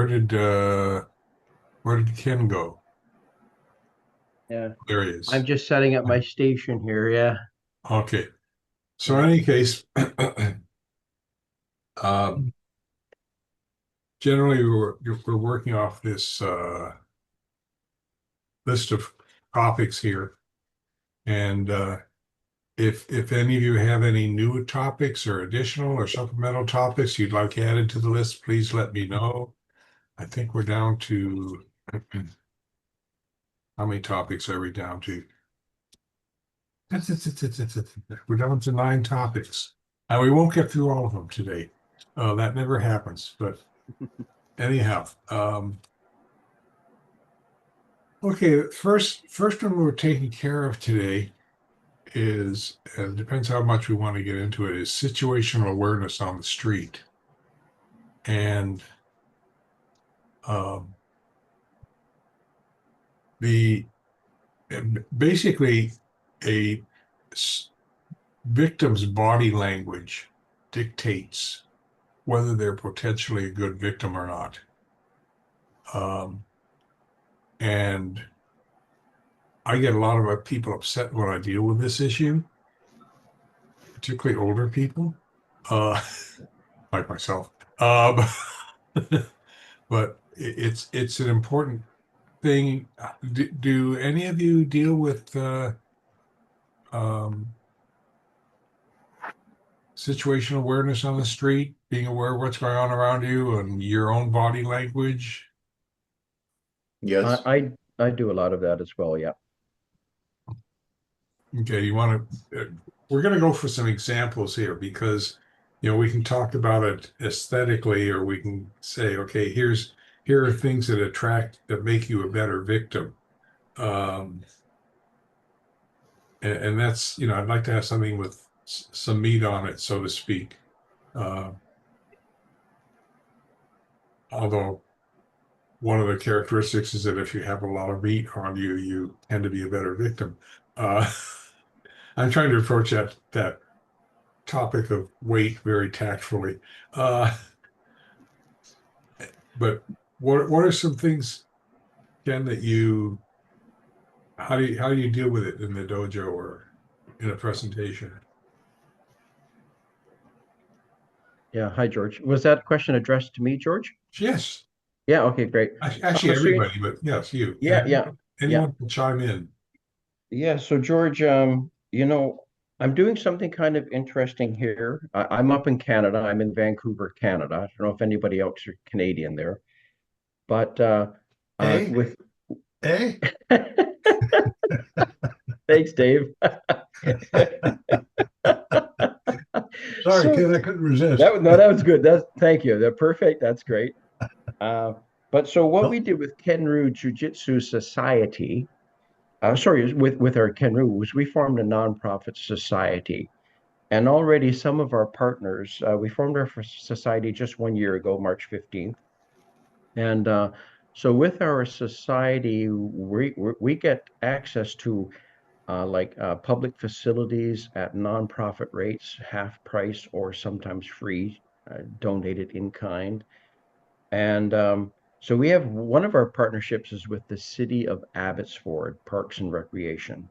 where did Ken go? Yeah, There he I'm is. just setting up my station here. Yeah, Okay. So in yeah. any case, um, generally we're working off this list of topics here, and if any of you have any new topics or additional or supplemental topics you'd like added to the list, please let me know. I think we're down to how many topics are we down to? We're down to 9 topics. And we won't get through all of them today. That never happens. But anyhow, okay, first one we're taking care of today is, and it depends how much we want to get into it, is situational awareness on the street. And um, the basically a victim's body language dictates whether they're potentially a good victim or not. Um, and I get a lot of people upset when I deal with this issue, particularly older people, uh, like myself. Um, but it's an important thing. Do any of you deal with um, situational awareness on the street, being aware of what's going on around you and your own body language? I, Yes. I I do a lot of that as well. Yeah. Okay, you want to, we're going to go for some examples here because, we can talk about it aesthetically, or we can say, okay, here are things that make you a better victim. Um, and that's, I'd like to have something with some meat on it, so to speak. Uh, although one of the characteristics is that if you have a lot of meat on you, you tend to be a better victim. Uh, I'm trying to approach that topic of weight very tactfully. Uh, but what are some things, Ken, that how do you deal with it in the dojo or in a presentation? Yeah. Hi, George. Was that question addressed to me, George? Yes, Yeah. Okay. Great. actually So everybody, but yes, you. yeah, And yeah, yeah, anyone can chime in. yeah. So George, I'm doing something kind of interesting here. I'm up in Canada. I'm in Vancouver, Canada. I don't know if anybody else are Canadian there, but Hey, with hey. thanks, Dave. Sorry, So kid, I couldn't resist. that was good. That's thank you. They're perfect. That's great. But so what we No, did with Kenru Jiu-Jitsu Society, sorry, with our Kenru was we formed a nonprofit society. And already some of our partners, we formed our society just 1 year ago, March 15th. And so with our society, we get access to public facilities at nonprofit rates, half price or sometimes free, donated in kind. And so we have one of our partnerships is with the city of Abbotsford Parks and Recreation.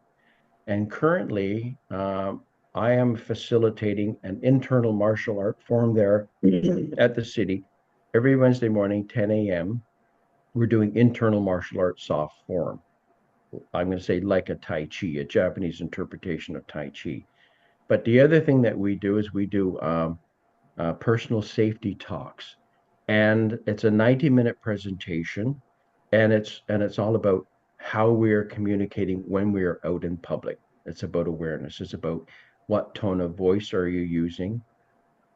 And currently, I am facilitating an internal martial art form there at the city every Wednesday morning, 10 a.m. We're doing internal martial arts soft form. I'm going to say like a Tai Chi, a Japanese interpretation of Tai Chi. But the other thing that we do is we do personal safety talks, and it's a 90-minute presentation, and it's all about how we are communicating when we are out in public. It's about awareness. It's about what tone of voice are you using,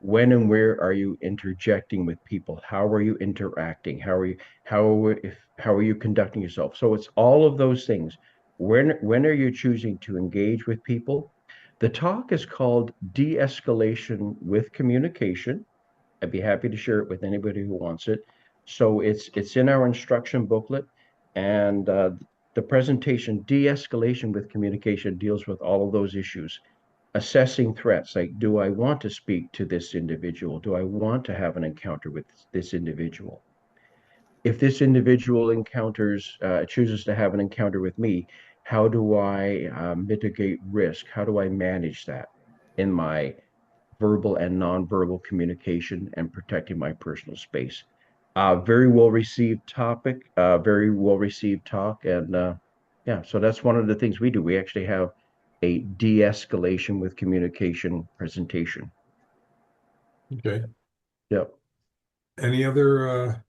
when and where are you interjecting with people, how are you interacting, how are you conducting yourself. So it's all of those things. When are you choosing to engage with people? The talk is called De-escalation with communication. I'd be happy to share it with anybody who wants it. So it's in our instruction booklet, and the presentation De-escalation with communication deals with all of those issues. Assessing threats, like, do I want to speak to this individual? Do I want to have an encounter with this individual? if this individual chooses to have an encounter with me, how do I mitigate risk? How do I manage that in my verbal and nonverbal communication and protecting my personal space? Very well received topic, very well received talk. And yeah, so that's one of the things we do. We actually have a de-escalation with communication presentation. Okay. Yep. Any other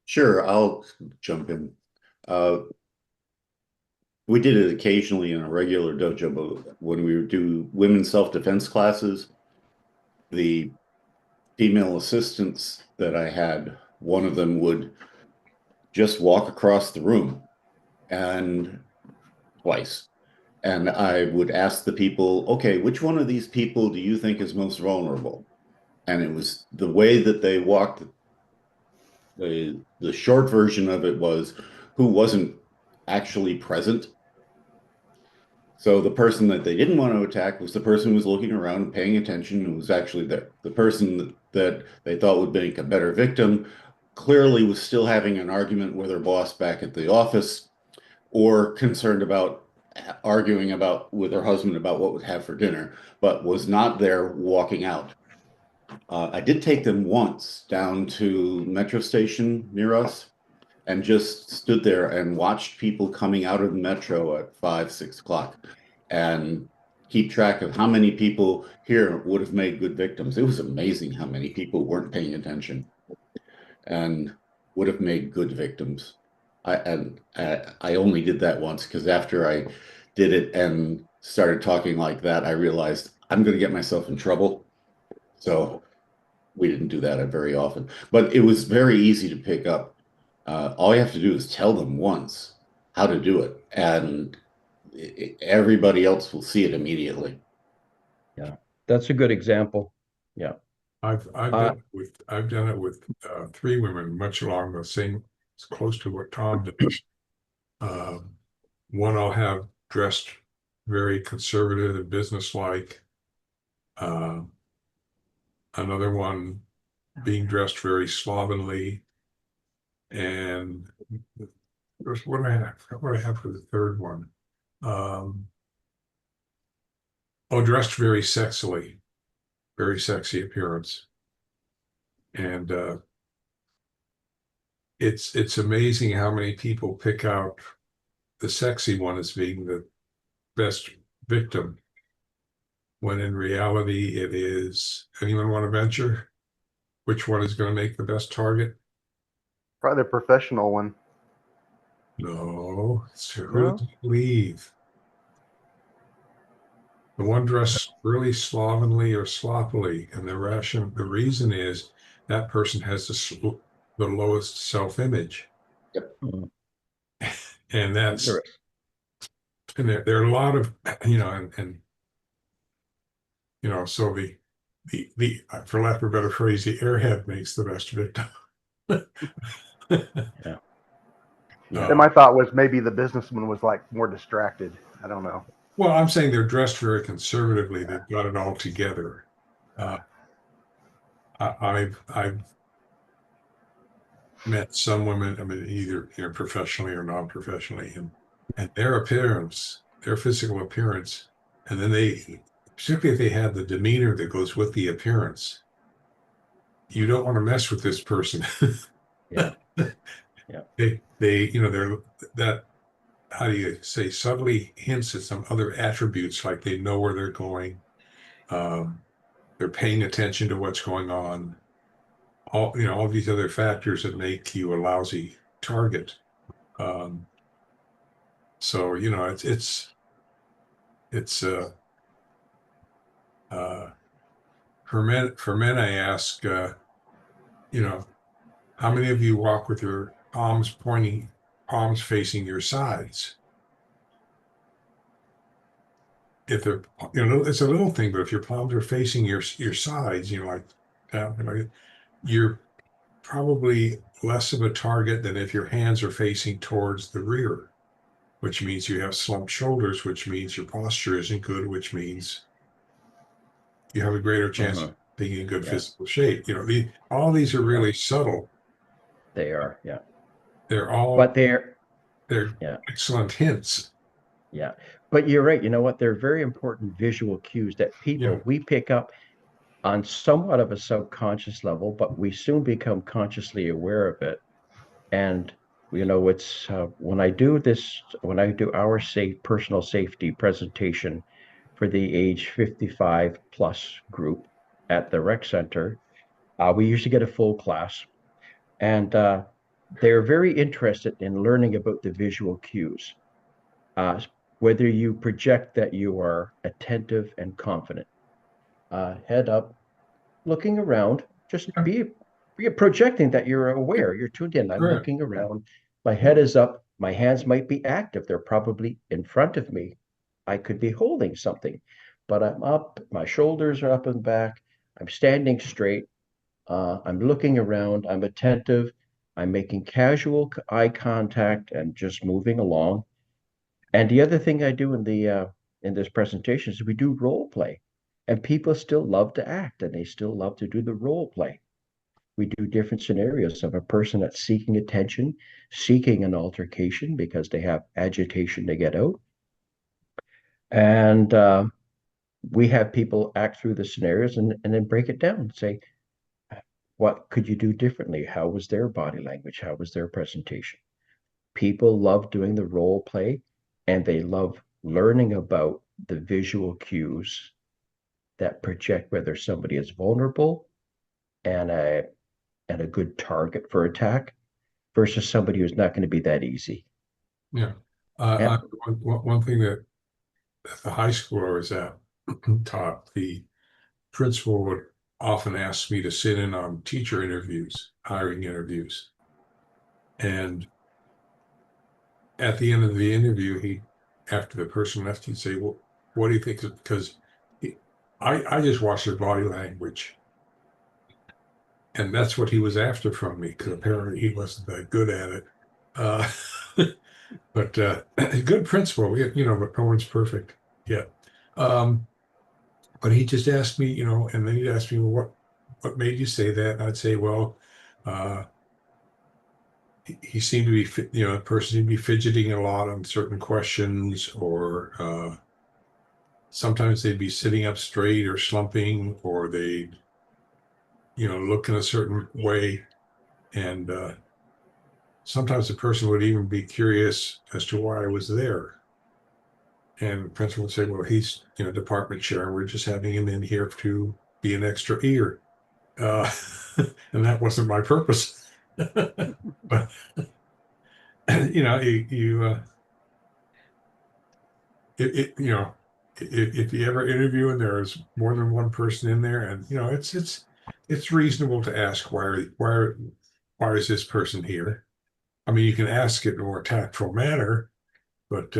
Sure, I'll jump in. We did it occasionally in a regular dojo, but when we would do women's self-defense classes, the female assistants that I had, one of them would just walk across the room and twice. And I would ask the people, okay, which one of these people do you think is most vulnerable? And it was the way that they walked. The short version of it was who wasn't actually present. So the person that they didn't want to attack was the person who was looking around and paying attention and was actually there. The person that they thought would make a better victim clearly was still having an argument with her boss back at the office, or concerned about arguing with her husband about what would have for dinner, but was not there walking out. I did take them once down to Metro Station near us and just stood there and watched people coming out of the Metro at 5, 6 o'clock and keep track of how many people here would have made good victims. It was amazing how many people weren't paying attention and would have made good victims. I only did that once because after I did it and started talking like that, I realized I'm going to get myself in trouble. So we didn't do that very often, but it was very easy to pick up. All you have to do is tell them once how to do it, and everybody else will see it immediately. Yeah, that's a good example. Yeah. I've done it with 3 women, much along the same, it's close to what Tom did. One I'll have dressed very conservative and businesslike. Another one being dressed very slovenly. And what do I have? What do I have for the third one? Dressed very sexily, very sexy appearance. And it's amazing how many people pick out the sexy one as being the best victim, when in reality it is, anyone want to venture which one is going to make the best target? Probably the professional one. No, it's who No? does it leave? The one dressed really slovenly or sloppily, and the reason is that person has the lowest self-image. Yep. And that's, Interesting. and there are a lot of, and so the for lack of a better phrase, the airhead makes the best victim. Yeah. And my thought was maybe the businessman was like more distracted. I don't know. Well, I'm saying they're dressed very conservatively. They've got it all together. I've met some women, I mean, either professionally or non-professionally, and their appearance, their physical appearance, and then particularly if they have the demeanor that goes with the appearance, you don't want to mess with this person. Yeah. Yeah. They're that, how do you say, subtly hints at some other attributes, like they know where they're going. They're paying attention to what's going on. All these other factors that make you a lousy target. So it's for men I ask, how many of you walk with your palms facing your sides? If they're, it's a little thing, but if your palms are facing your sides, like that, you're probably less of a target than if your hands are facing towards the rear, which means you have slumped shoulders, which means your posture isn't good, which means you have a greater chance of being in good Yeah. physical shape. All these are really subtle. They are, yeah. They're all, But they're yeah. excellent hints. Yeah, but you're right. You know what? They're very important visual cues that Yeah. we pick up on somewhat of a subconscious level, but we soon become consciously aware of it. And it's when I do our personal safety presentation for the age 55 plus group at the rec center, we usually get a full class, and they're very interested in learning about the visual cues. uh, Whether you project that you are attentive and confident, head up, looking around, just be projecting that you're aware, you're tuned in. I'm Right. looking around, my head is up, my hands might be active, they're probably in front of me. I could be holding something, but I'm up, my shoulders are up and back, I'm standing straight, I'm looking around, I'm attentive, I'm making casual eye contact and just moving along. And the other thing I do in this presentation is we do role play, and people still love to act, and they still love to do the role play. We do different scenarios of a person that's seeking attention, seeking an altercation because they have agitation to get out, and we have people act through the scenarios and then break it down and say, what could you do differently? How was their body language? How was their presentation? People love doing the role play, and they love learning about the visual cues that project whether somebody is vulnerable and a good target for attack versus somebody who's not going to be that easy. Yeah. Yeah. One thing that the high school I was at taught, the principal would often ask me to sit in on teacher interviews, hiring interviews. And at the end of the interview, after the person left, he'd say, well, what do you think? Because I just watched their body language. And that's what he was after from me, because apparently he wasn't that good at it. But a good principal, but no one's perfect yet. But he just asked me, and then he'd ask me, well, what made you say that? And I'd say, well, he seemed to be, the person seemed to be fidgeting a lot on certain questions, or sometimes they'd be sitting up straight or slumping, or they'd, look in a certain way. And sometimes the person would even be curious as to why I was there. And the principal would say, well, he's, department chair, and we're just having him in here to be an extra ear. And that wasn't my purpose. But, if you ever interview and there's more than one person in there, and, it's reasonable to ask, why is this person here? I mean, you can ask it in a more tactful manner, but,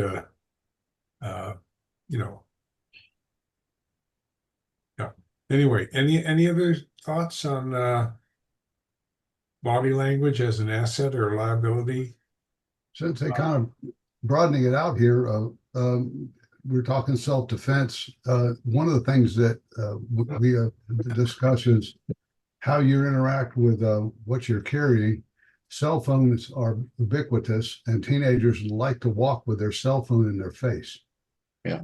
yeah. Anyway, any other thoughts on body language as an asset or a liability? Since they kind of broadening it out here, we're talking self-defense. One of the things that we discuss is how you interact with what you're carrying. Cell phones are ubiquitous, and teenagers like to walk with their cell phone in their face. Yeah.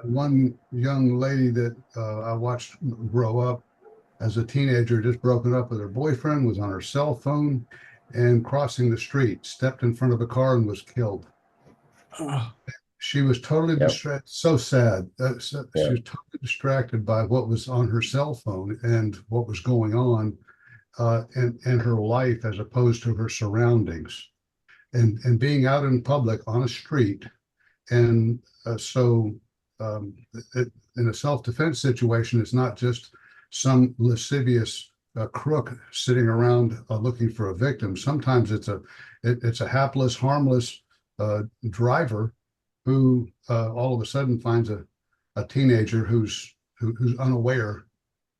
One young lady that I watched grow up as a teenager, just broken up with her boyfriend, was on her cell phone and crossing the street, stepped in front of a car and was killed. She was totally distracted. So sad. She was totally distracted by what was on her cell phone and what was going on in her life, as opposed to her surroundings, and being out in public on a street. And in a self-defense situation, it's not just some lascivious crook sitting around looking for a victim. Sometimes it's a hapless, harmless driver who all of a sudden finds a teenager who's unaware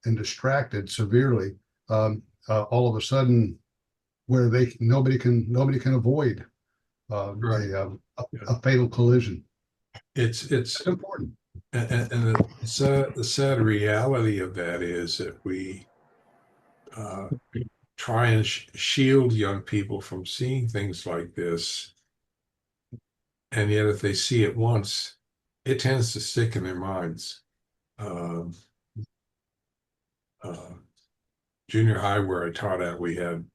and distracted severely. All of a sudden, where nobody can avoid a fatal collision. It's important. And the sad reality of that is that we try and shield young people from seeing things like this. And yet, if they see it once, it tends to stick in their minds. Um, Junior high, where I taught at, we had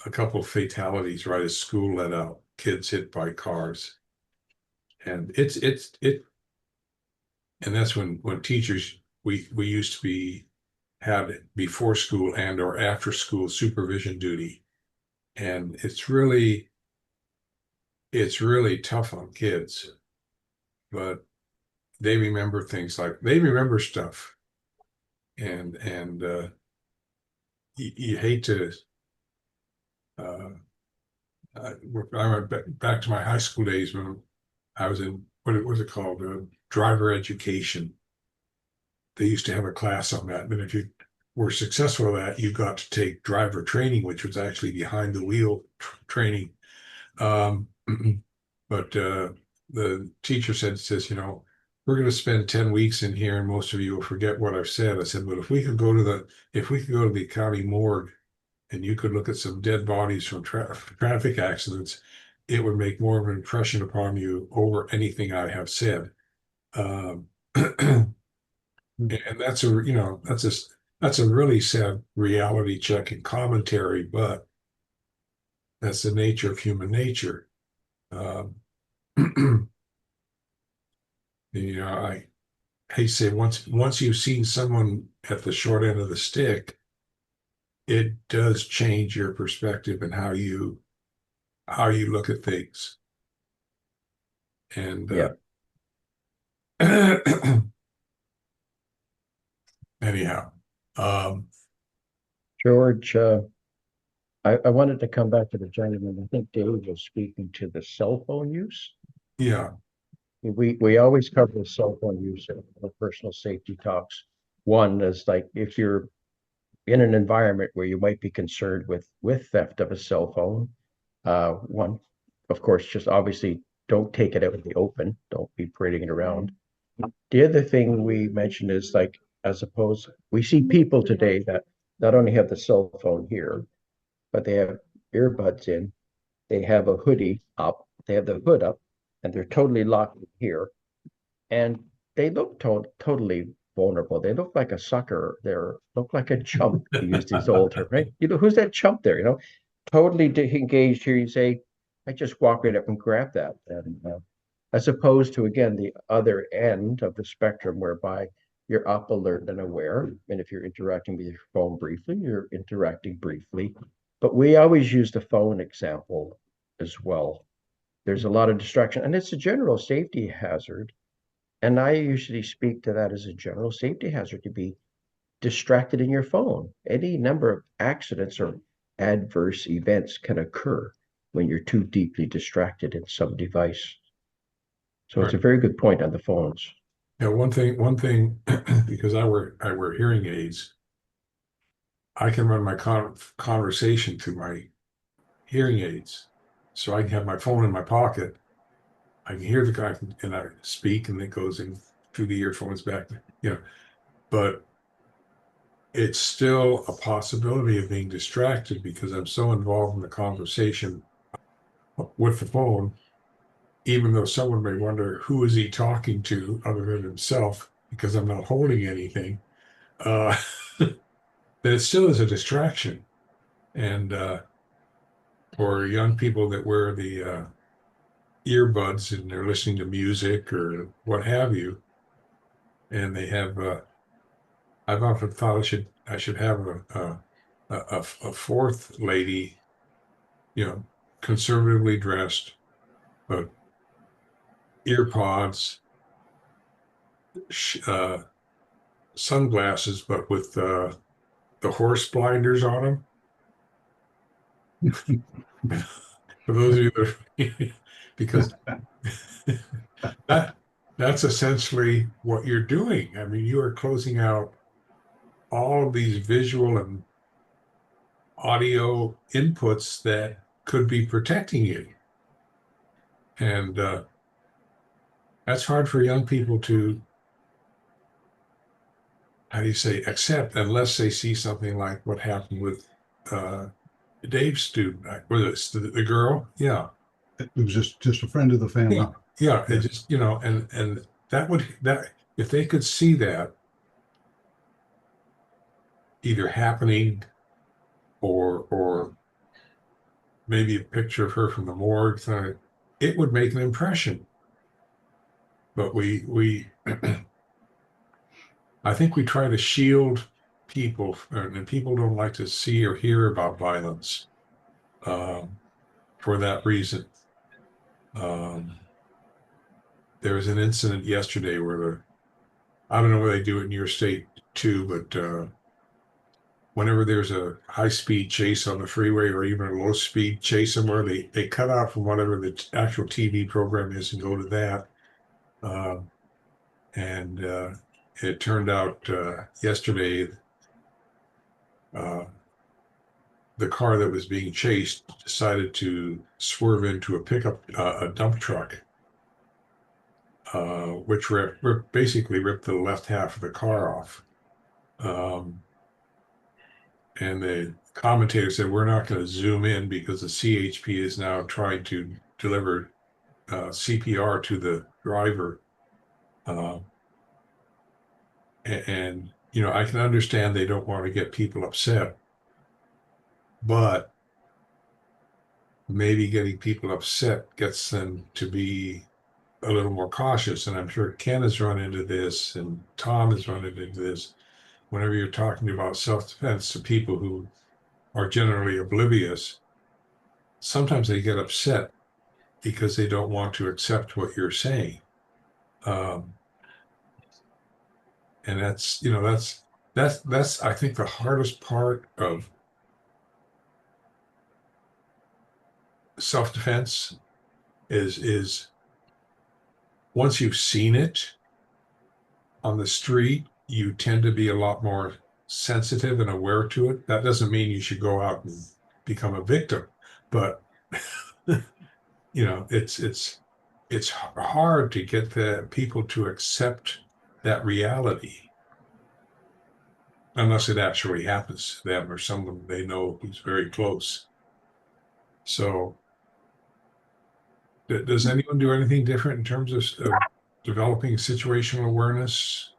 a couple of fatalities right as school let out, kids hit by cars. And and that's when teachers, we used to be had before school and or after school supervision duty. And it's really tough on kids, but they remember things they remember stuff. And you hate to I went back to my high school days when I was in what was it called, driver education. They used to have a class on that, and if you were successful at that, you got to take driver training, which was actually behind the wheel training. Um, but the teacher says, we're going to spend 10 weeks in here, and most of you will forget what I've said. I said, but if we could go to the county morgue, and you could look at some dead bodies from traffic accidents, it would make more of an impression upon you over anything I have said. And that's a really sad reality check and commentary, but that's the nature of human nature. I hate to say, once you've seen someone at the short end of the stick, it does change your perspective and how you look at things. And anyhow, George, I wanted to come back to the gentleman. I think Dave was speaking to the cell phone use. yeah, We always cover the cell phone use in the personal safety talks. One is like if you're in an environment where you might be concerned with theft of a cell phone, one, of course, just obviously don't take it out in the open. Don't be parading it around. The other thing we mentioned is like, as opposed, we see people today that not only have the cell phone here, but they have earbuds in, they have a hoodie up, they have the hood up, and they're totally locked here. And they look totally vulnerable. They look like a sucker. They look like a chump, to use these old terms, right? Who's that chump there? Totally engaged here. You say, I just walk right up and grab that. And as opposed to, again, the other end of the spectrum whereby you're up, alert, and aware. And if you're interacting with your phone briefly, you're interacting briefly. But we always use the phone example as well. There's a lot of distraction, and it's a general safety hazard. And I usually speak to that as a general safety hazard to be distracted in your phone. Any number of accidents or adverse events can occur when you're too deeply distracted in some device. So it's a very good point on the phones. Yeah, one thing, because I wear hearing aids, I can run my conversation through my hearing aids, so I can have my phone in my pocket. I can hear the guy, and I speak, and it goes in through the earphones back. But it's still a possibility of being distracted because I'm so involved in the conversation with the phone, even though someone may wonder who is he talking to other than himself because I'm not holding anything. That it still is a distraction. And for young people that wear the earbuds and they're listening to music or what have you, and they have, I've often thought I should have a fourth lady, conservatively dressed, but earpods, sunglasses, but with the horse blinders on them. For those of you that because that's essentially what you're doing. I mean, you are closing out all of these visual and audio inputs that could be protecting you. And that's hard for young people to how do you say, accept unless they see something like what happened with Dave's student. Was it the girl? Yeah. It was just a friend of the family. Yeah. Yeah. Yeah. It just, and that if they could see that either happening or maybe a picture of her from the morgue, it would make an impression. But we I think we try to shield people, and people don't like to see or hear about violence for that reason. There was an incident yesterday where I don't know whether they do it in your state too, but whenever there's a high-speed chase on the freeway or even a low-speed chase somewhere, they cut out from whatever the actual TV program is and go to that. And it turned out yesterday the car that was being chased decided to swerve into a dump truck, which basically ripped the left half of the car off. And the commentator said, we're not going to zoom in because the CHP is now trying to deliver CPR to the driver. And I can understand they don't want to get people upset, but maybe getting people upset gets them to be a little more cautious. And I'm sure Ken has run into this and Tom has run into this. Whenever you're talking about self-defense to people who are generally oblivious, sometimes they get upset because they don't want to accept what you're saying. And that's I think the hardest part of self-defense is once you've seen it on the street, you tend to be a lot more sensitive and aware to it. That doesn't mean you should go out and become a victim, but it's hard to get the people to accept that reality unless it actually happens to them or someone they know who's very close. So does anyone do anything different in terms of developing situational awareness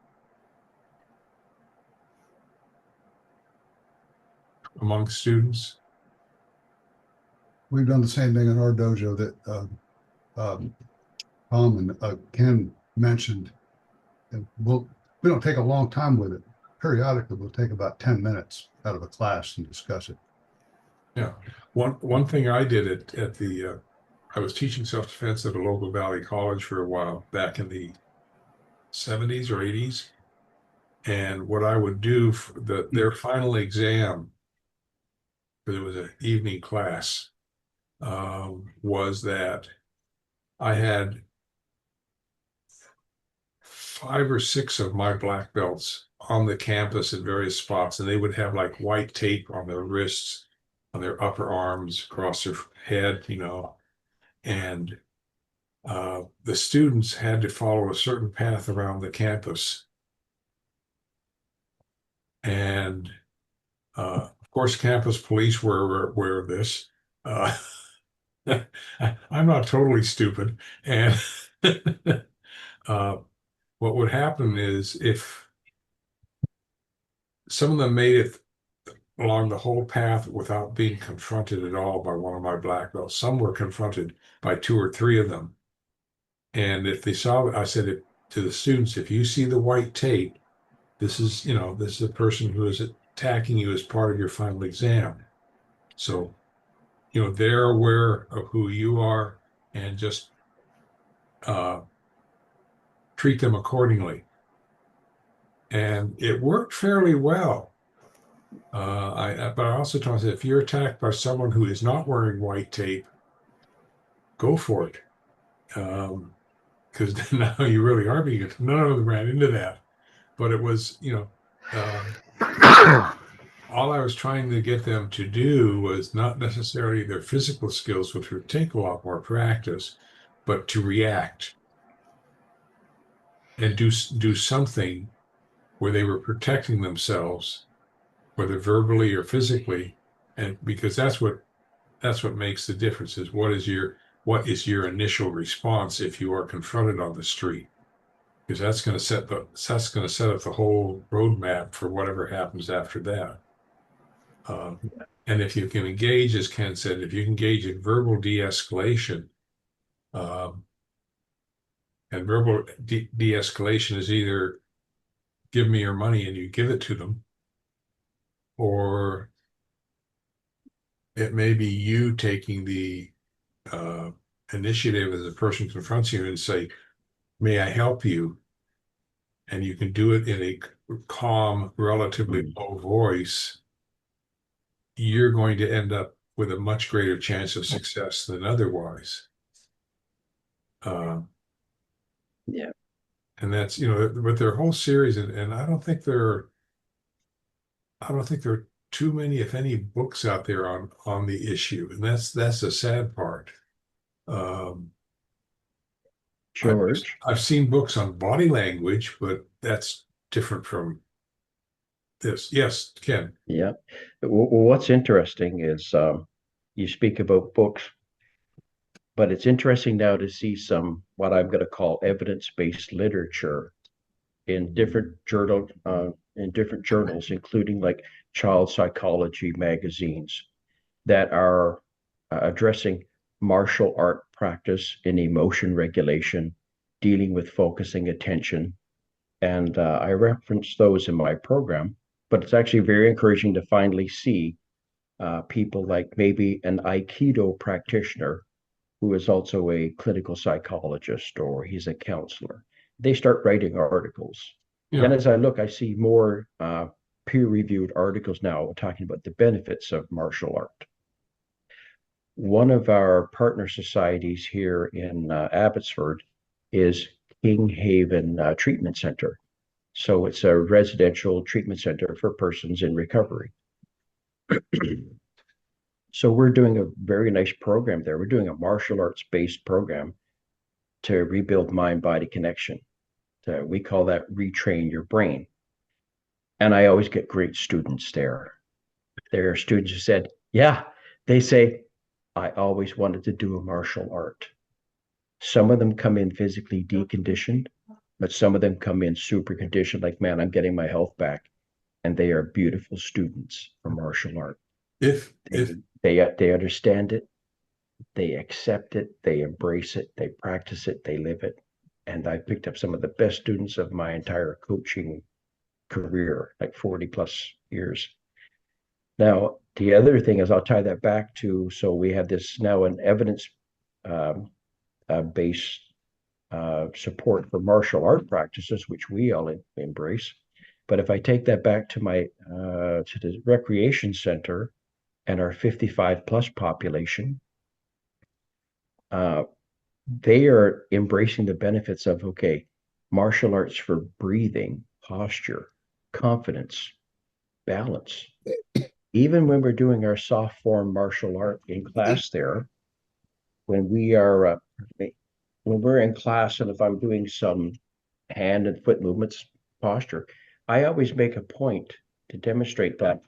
among students? We've done the same thing in our dojo that Tom and Ken mentioned. And we don't take a long time with it. Periodically, we'll take about 10 minutes out of a class and discuss it. Yeah. One thing I did at the I was teaching self-defense at a local Valley college for a while back in the 70s or 80s. And what I would do for their final exam, because it was an evening class, was that I had 5 or 6 of my black belts on the campus at various spots, and they would have like white tape on their wrists, on their upper arms, across their head, and the students had to follow a certain path around the campus. And of course, campus police were aware of this. I'm not totally stupid. And what would happen is if some of them made it along the whole path without being confronted at all by one of my black belts, some were confronted by 2 or 3 of them. And if they saw it, I said to the students, if you see the white tape, this is a person who is attacking you as part of your final exam. So, they're aware of who you are and just treat them accordingly. And it worked fairly well. But I also told them, if you're attacked by someone who is not wearing white tape, go for it. Because now you really are being, none of them ran into that. But it was, all I was trying to get them to do was not necessarily their physical skills, which would take a lot more practice, but to react and do something where they were protecting themselves, whether verbally or physically, and because that's what makes the difference is what is your initial response if you are confronted on the street, because that's going to set up the whole roadmap for whatever happens after that. And if you can engage, as Ken said, if you can engage in verbal de-escalation, and verbal de-escalation is either give me your money and you give it to them, or it may be you taking the initiative as a person confronts you and say, may I help you? And you can do it in a calm, relatively low voice. You're going to end up with a much greater chance of success than otherwise. Yeah. And that's, but their whole series, and I don't think there are too many, if any, books out there on the issue, and that's the sad part. George. I've seen books on body language, but that's different from this. Yes, Ken. Yeah. What's interesting is you speak about books, but it's interesting now to see some what I'm going to call evidence-based literature in different journals, including like child psychology magazines that are addressing martial art practice in emotion regulation, dealing with focusing attention. And I reference those in my program, but it's actually very encouraging to finally see people like maybe an Aikido practitioner who is also a clinical psychologist or he's a counselor. They start writing articles. Yeah. Then as I look, I see more peer-reviewed articles now talking about the benefits of martial art. One of our partner societies here in Abbotsford is King Haven Treatment Center. So it's a residential treatment center for persons in recovery. So we're doing a very nice program there. We're doing a martial arts-based program to rebuild mind-body connection. We call that retrain your brain. And I always get great students there. There are students who said, yeah, they say, I always wanted to do a martial art. Some of them come in physically deconditioned, but some of them come in super conditioned, like, man, I'm getting my health back. And they are beautiful students for martial art. If They understand it, they accept it, they embrace it, they practice it, they live it. And I picked up some of the best students of my entire coaching career, like 40 plus years. Now, the other thing is I'll tie that back to, so we have this now an evidence based support for martial art practices, which we all embrace. But if I take that back to my to the recreation center and our 55 plus population, they are embracing the benefits of, okay, martial arts for breathing, posture, confidence, balance. Even when we're doing our soft form martial art in class there, when we're in class and if I'm doing some hand and foot movements, posture, I always make a point to demonstrate that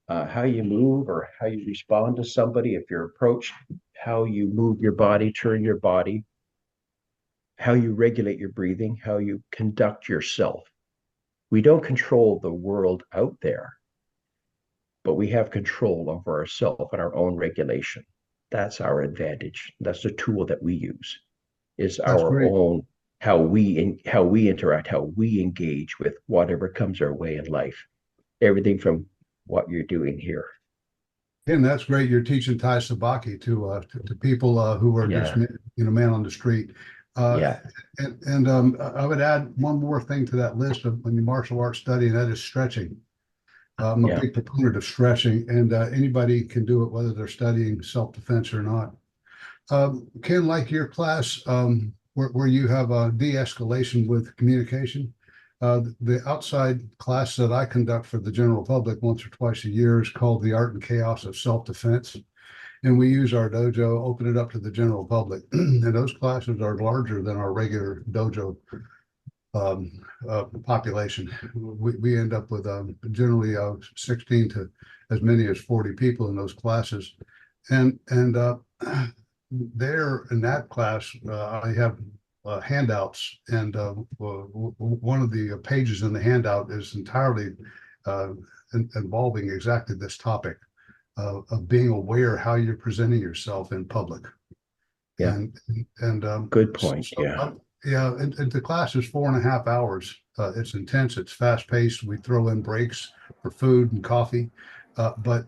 how you move or how you respond to somebody, if you're approached, how you move your body, turn your body, how you regulate your breathing, how you conduct yourself. We don't control the world out there, but we have control over ourselves and our own regulation. That's our advantage. That's the tool that we use, is our own, how we interact, how we engage with whatever comes our way in life. Everything from what you're doing here. And that's great. You're teaching Tai Sabaki to people who are just man on the street. And I would add one more thing to that list of when you martial arts study, and that is stretching. I'm a big proponent of stretching, and anybody can do it, whether they're studying self-defense or not. Ken, like your class, where you have a de-escalation with communication, the outside class that I conduct for the general public once or twice a year is called The Art and Chaos of Self-Defense. And we use our dojo, open it up to the general public. And those classes are larger than our regular dojo population. We end up with generally 16 to as many as 40 people in those classes. And there in that class, I have handouts, and one of the pages in the handout is entirely involving exactly this topic of being aware how you're presenting yourself in public. Yeah. And Good point. Yeah. Yeah, and the class is 4.5 hours. It's intense. It's fast paced. We throw in breaks for food and coffee, but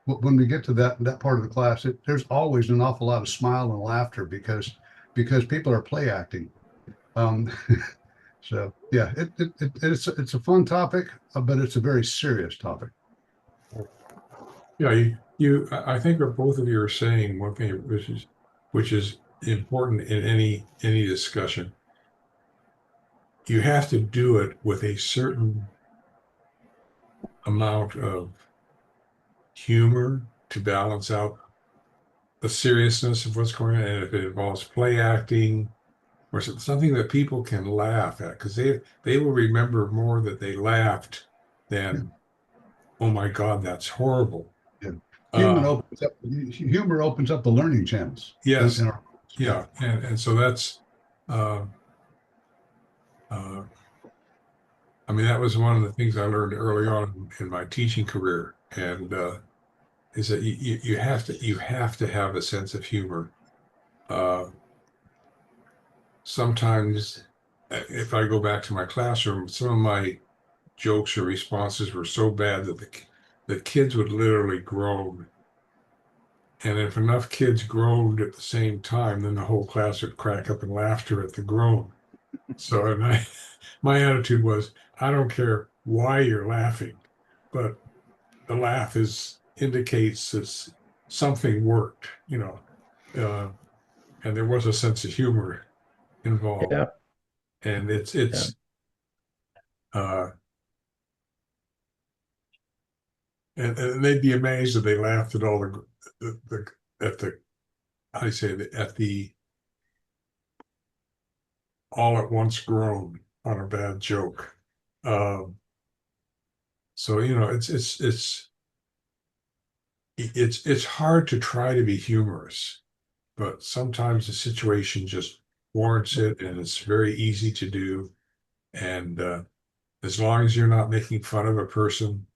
when we get to that part of the class, there's always an awful lot of smile and laughter because people are play acting. So yeah, it's a fun topic, but it's a very serious topic. Yeah, I think what both of you are saying one thing, which is important in any discussion. You have to do it with a certain amount of humor to balance out the seriousness of what's going on. And if it involves play acting or something that people can laugh at, because they will remember more that they laughed than, oh my God, that's horrible. Yeah. Humor opens up the learning channels. Yes. Yeah. And so that's, I mean, that was one of the things I learned early on in my teaching career, and is that you have to have a sense of humor. Sometimes, if I go back to my classroom, some of my jokes or responses were so bad that the kids would literally groan. And if enough kids groaned at the same time, then the whole class would crack up in laughter at the groan. So, my attitude was, I don't care why you're laughing, but the laugh indicates that something worked, and there was a sense of humor involved. Yeah. And and they'd be amazed if they laughed at all at the all at once groan on a bad joke. So it's hard to try to be humorous, but sometimes the situation just warrants it, and it's very easy to do. And as long as you're not making fun of a person,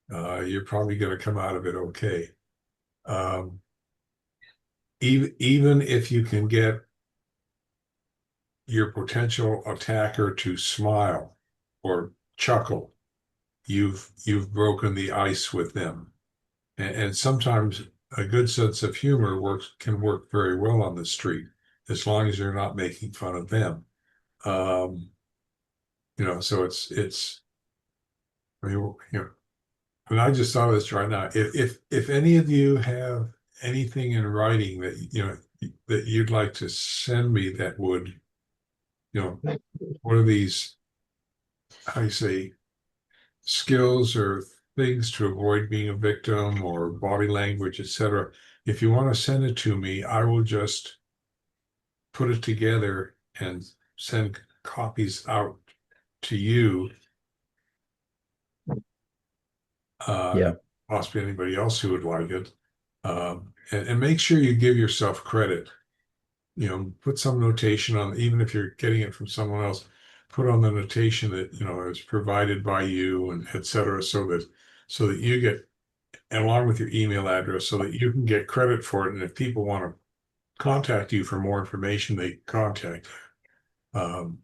you're probably going to come out of it okay. Even if you can get your potential attacker to smile or chuckle, you've broken the ice with them. And sometimes a good sense of humor can work very well on the street, as long as you're not making fun of them. So it's I mean, and I just thought of this right now. If any of you have anything in writing that you'd like to send me that would, what are these, how you say, skills or things to avoid being a victim or body language, etc. If you want to send it to me, I will just put it together and send copies out to you. Possibly anybody else who would like it. And make sure you give yourself credit. Put some notation on, even if you're getting it from someone else, put on the notation that, it's provided by you and etc. So that you get, along with your email address, so that you can get credit for it. And if people want to contact you for more information, they contact you.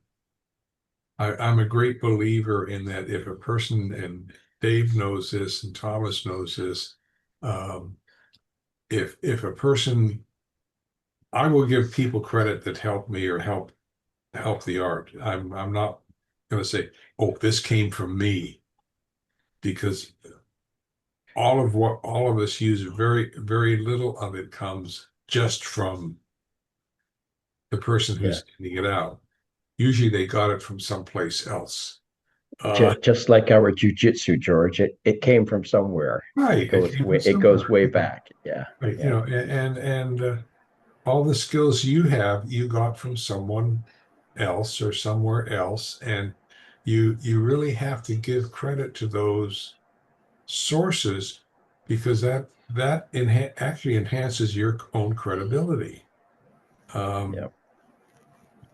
I'm a great believer in that if a person, and Dave knows this and Thomas knows this, if a person, I will give people credit that help me or help the art. I'm not going to say, oh, this came from me, because all of us use, very, very little of it comes just from the person who's sending it out. Usually they got it from someplace else. Just like our jujitsu, George, it came from somewhere. Right. It goes way back. Yeah. Right. And all the skills you have, you got from someone else or somewhere else, and you really have to give credit to those sources, because that actually enhances your own credibility. Yeah.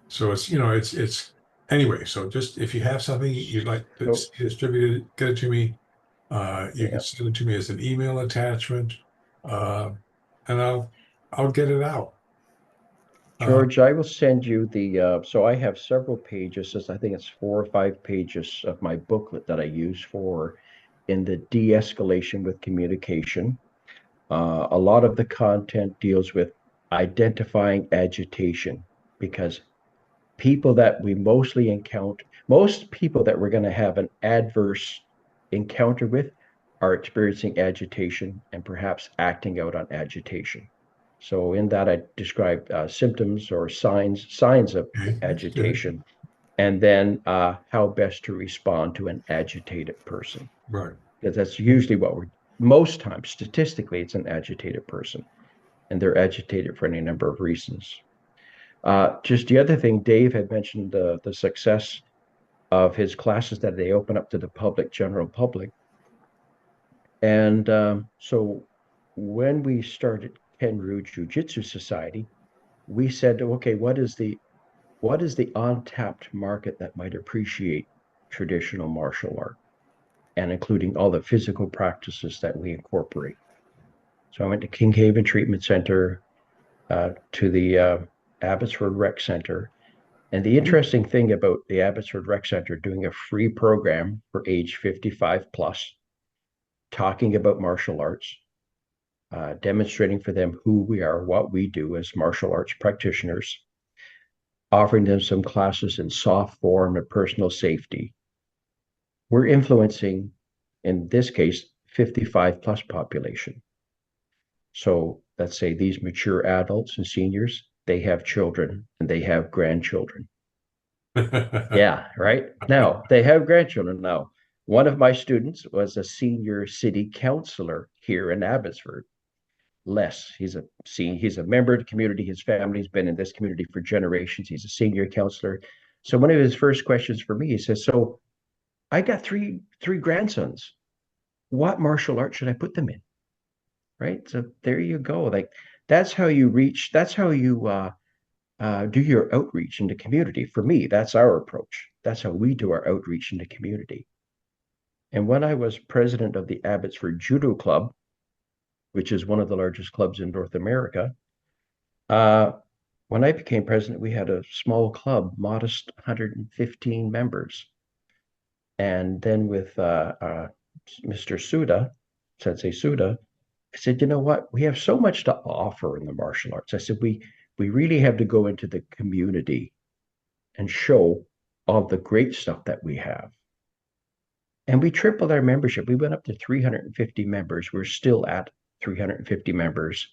So it's anyway. So just if you have something you'd like to So, see distributed, get it to me. You can yeah. send it to me as an email attachment, and I'll get it out. George, I will send you so I have several pages, I think it's 4 or 5 pages of my booklet that I use for in the de-escalation with communication. A lot of the content deals with identifying agitation, because people that we mostly encounter, most people that we're going to have an adverse encounter with are experiencing agitation and perhaps acting out on agitation. So in that, I describe symptoms or signs of Okay, that's good. agitation, and then how best to respond to an agitated person. Right. Because that's usually what most times, statistically, it's an agitated person, and they're agitated for any number of reasons. Just the other thing, Dave had mentioned the success of his classes that they open up to the public, general public. And so when we started Kenru Jiu-Jitsu Society, we said, okay, what is the untapped market that might appreciate traditional martial art, and including all the physical practices that we incorporate. So I went to King Haven Treatment Center, to the Abbotsford Rec Center. And the interesting thing about the Abbotsford Rec Center doing a free program for age 55 plus, talking about martial arts, demonstrating for them who we are, what we do as martial arts practitioners, offering them some classes in soft form and personal safety. We're influencing, in this case, 55 plus population. So let's say these mature adults and seniors, they have children and they have grandchildren. Yeah, right. Now they have grandchildren. Now, one of my students was a senior city councilor here in Abbotsford. He's a member of the community. His family's been in this community for generations. He's a senior councilor. So one of his first questions for me, he says, "So I got three grandsons. What martial art should I put them in?" Right. So there you go. Like that's how you reach. That's how you do your outreach in the community. For me, that's our approach. That's how we do our outreach in the community. And when I was president of the Abbotsford Judo Club, which is one of the largest clubs in North America, uh, when I became president, we had a small club, modest 115 members. And then with Mr. Suda, Sensei Suda, I said, you know what? We have so much to offer in the martial arts. I said, we really have to go into the community and show all the great stuff that we have. And we tripled our membership. We went up to 350 members. We're still at 350 members.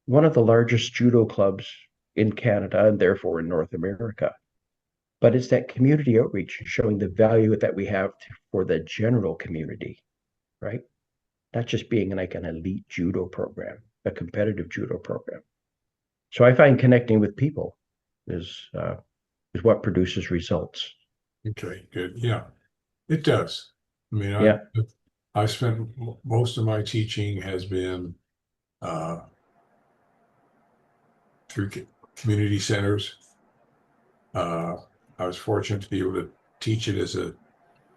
One of the largest judo clubs in Canada and therefore in North America. But it's that community outreach showing the value that we have for the general community, right? Not just being like an elite judo program, a competitive judo program. So I find connecting with people is what produces results. Okay, good. Yeah, it does. I mean, Yeah. I spent most of my teaching has been through community centers. I was fortunate to be able to teach it as a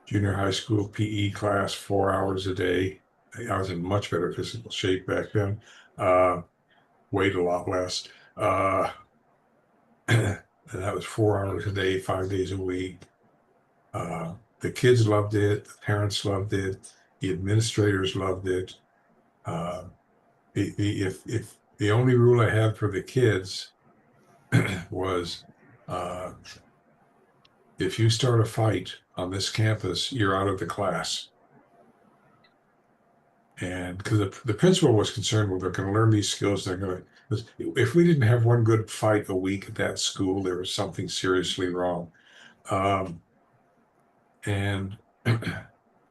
junior high school PE class 4 hours a day. I was in much better physical shape back then. Weighed a lot less. And that was 4 hours a day, 5 days a week. The kids loved it. The parents loved it. The administrators loved it. If the only rule I had for the kids was, if you start a fight on this campus, you're out of the class. And because the principal was concerned, well, they're going to learn these skills. They're going to, if we didn't have one good fight a week at that school, there was something seriously wrong. And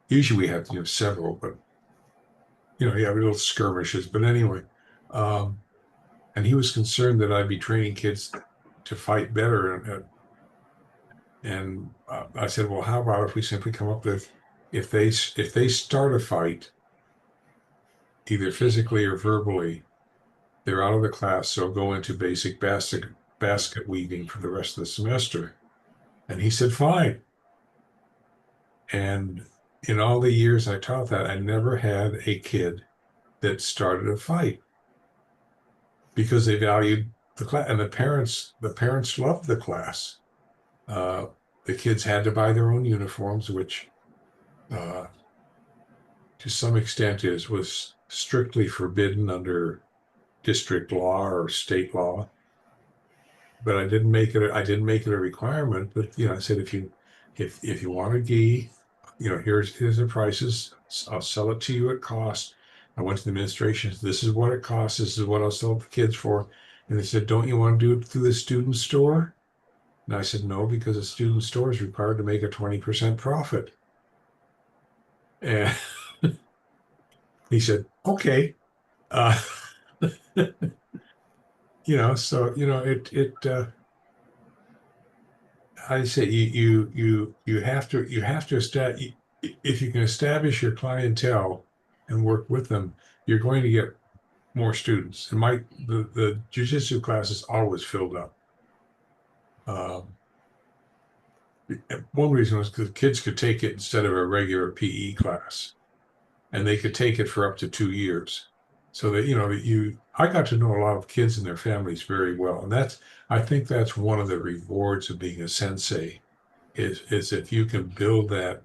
usually we have several, but you have little skirmishes. But anyway, and he was concerned that I'd be training kids to fight better. And I said, well, how about if we simply come up with, if they start a fight, either physically or verbally, they're out of the class, so go into basic basket weaving for the rest of the semester. And he said, fine. And in all the years I taught that, I never had a kid that started a fight because they valued the class, and the parents loved the class. The kids had to buy their own uniforms, which to some extent was strictly forbidden under district law or state law. But I didn't make it a requirement. But I said, if you want a gi, here's the prices. I'll sell it to you at cost. I went to the administration. This is what it costs. This is what I'll sell the kids for. And they said, don't you want to do it through the student store? And I said, no, because the student store is required to make a 20% profit. And he said, okay. I say you have to establish, if you can establish your clientele and work with them, you're going to get more students. And the jiu-jitsu class is always filled up. One reason was because kids could take it instead of a regular PE class, and they could take it for up to 2 years. So that I got to know a lot of kids and their families very well, and I think that's one of the rewards of being a sensei, is if you can build that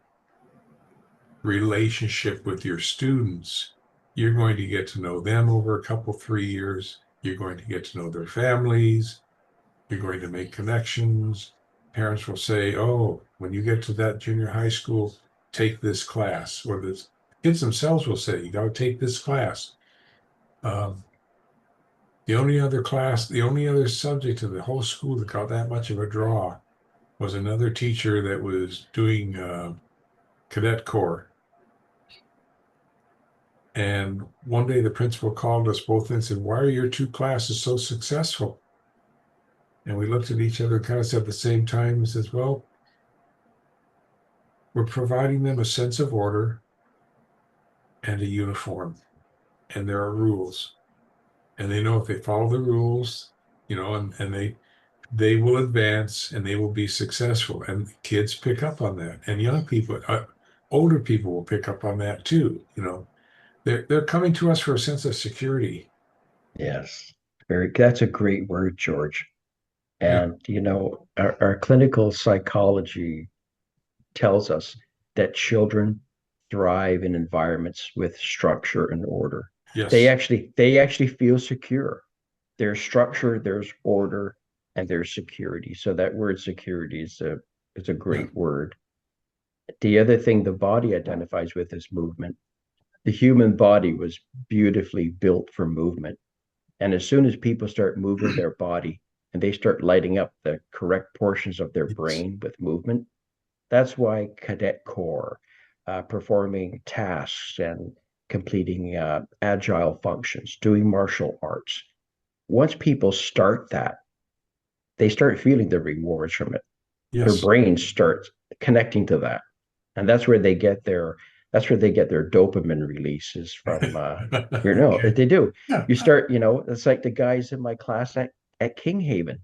relationship with your students, you're going to get to know them over a couple, 3 years. You're going to get to know their families. You're going to make connections. Parents will say, oh, when you get to that junior high school, take this class. Or the kids themselves will say, you got to take this class. The only other subject in the whole school that got that much of a draw was another teacher that was doing cadet corps. And one day the principal called us both and said, why are your 2 classes so successful? And we looked at each other and kind of said at the same time and says, well, we're providing them a sense of order and a uniform. And there are rules. And they know if they follow the rules, and they will advance and they will be successful. And kids pick up on that. And young people, older people will pick up on that too. They're coming to us for a sense of security. Yes, that's a great word, George. And our clinical psychology tells us that children thrive in environments with structure and order. Yes. They actually feel secure. There's structure, there's order, and there's security. So that word security is a great word. The other thing the body identifies with is movement. The human body was beautifully built for movement. And as soon as people start moving their body and they start lighting up the correct portions of their brain with movement, that's why cadet corps, performing tasks and completing agile functions, doing martial arts. Once people start that, they start feeling the rewards from it. Yes. Their brains start connecting to that. And that's where they get their dopamine releases from. Okay. They do. Yeah. You start, it's like the guys in my class at King Haven.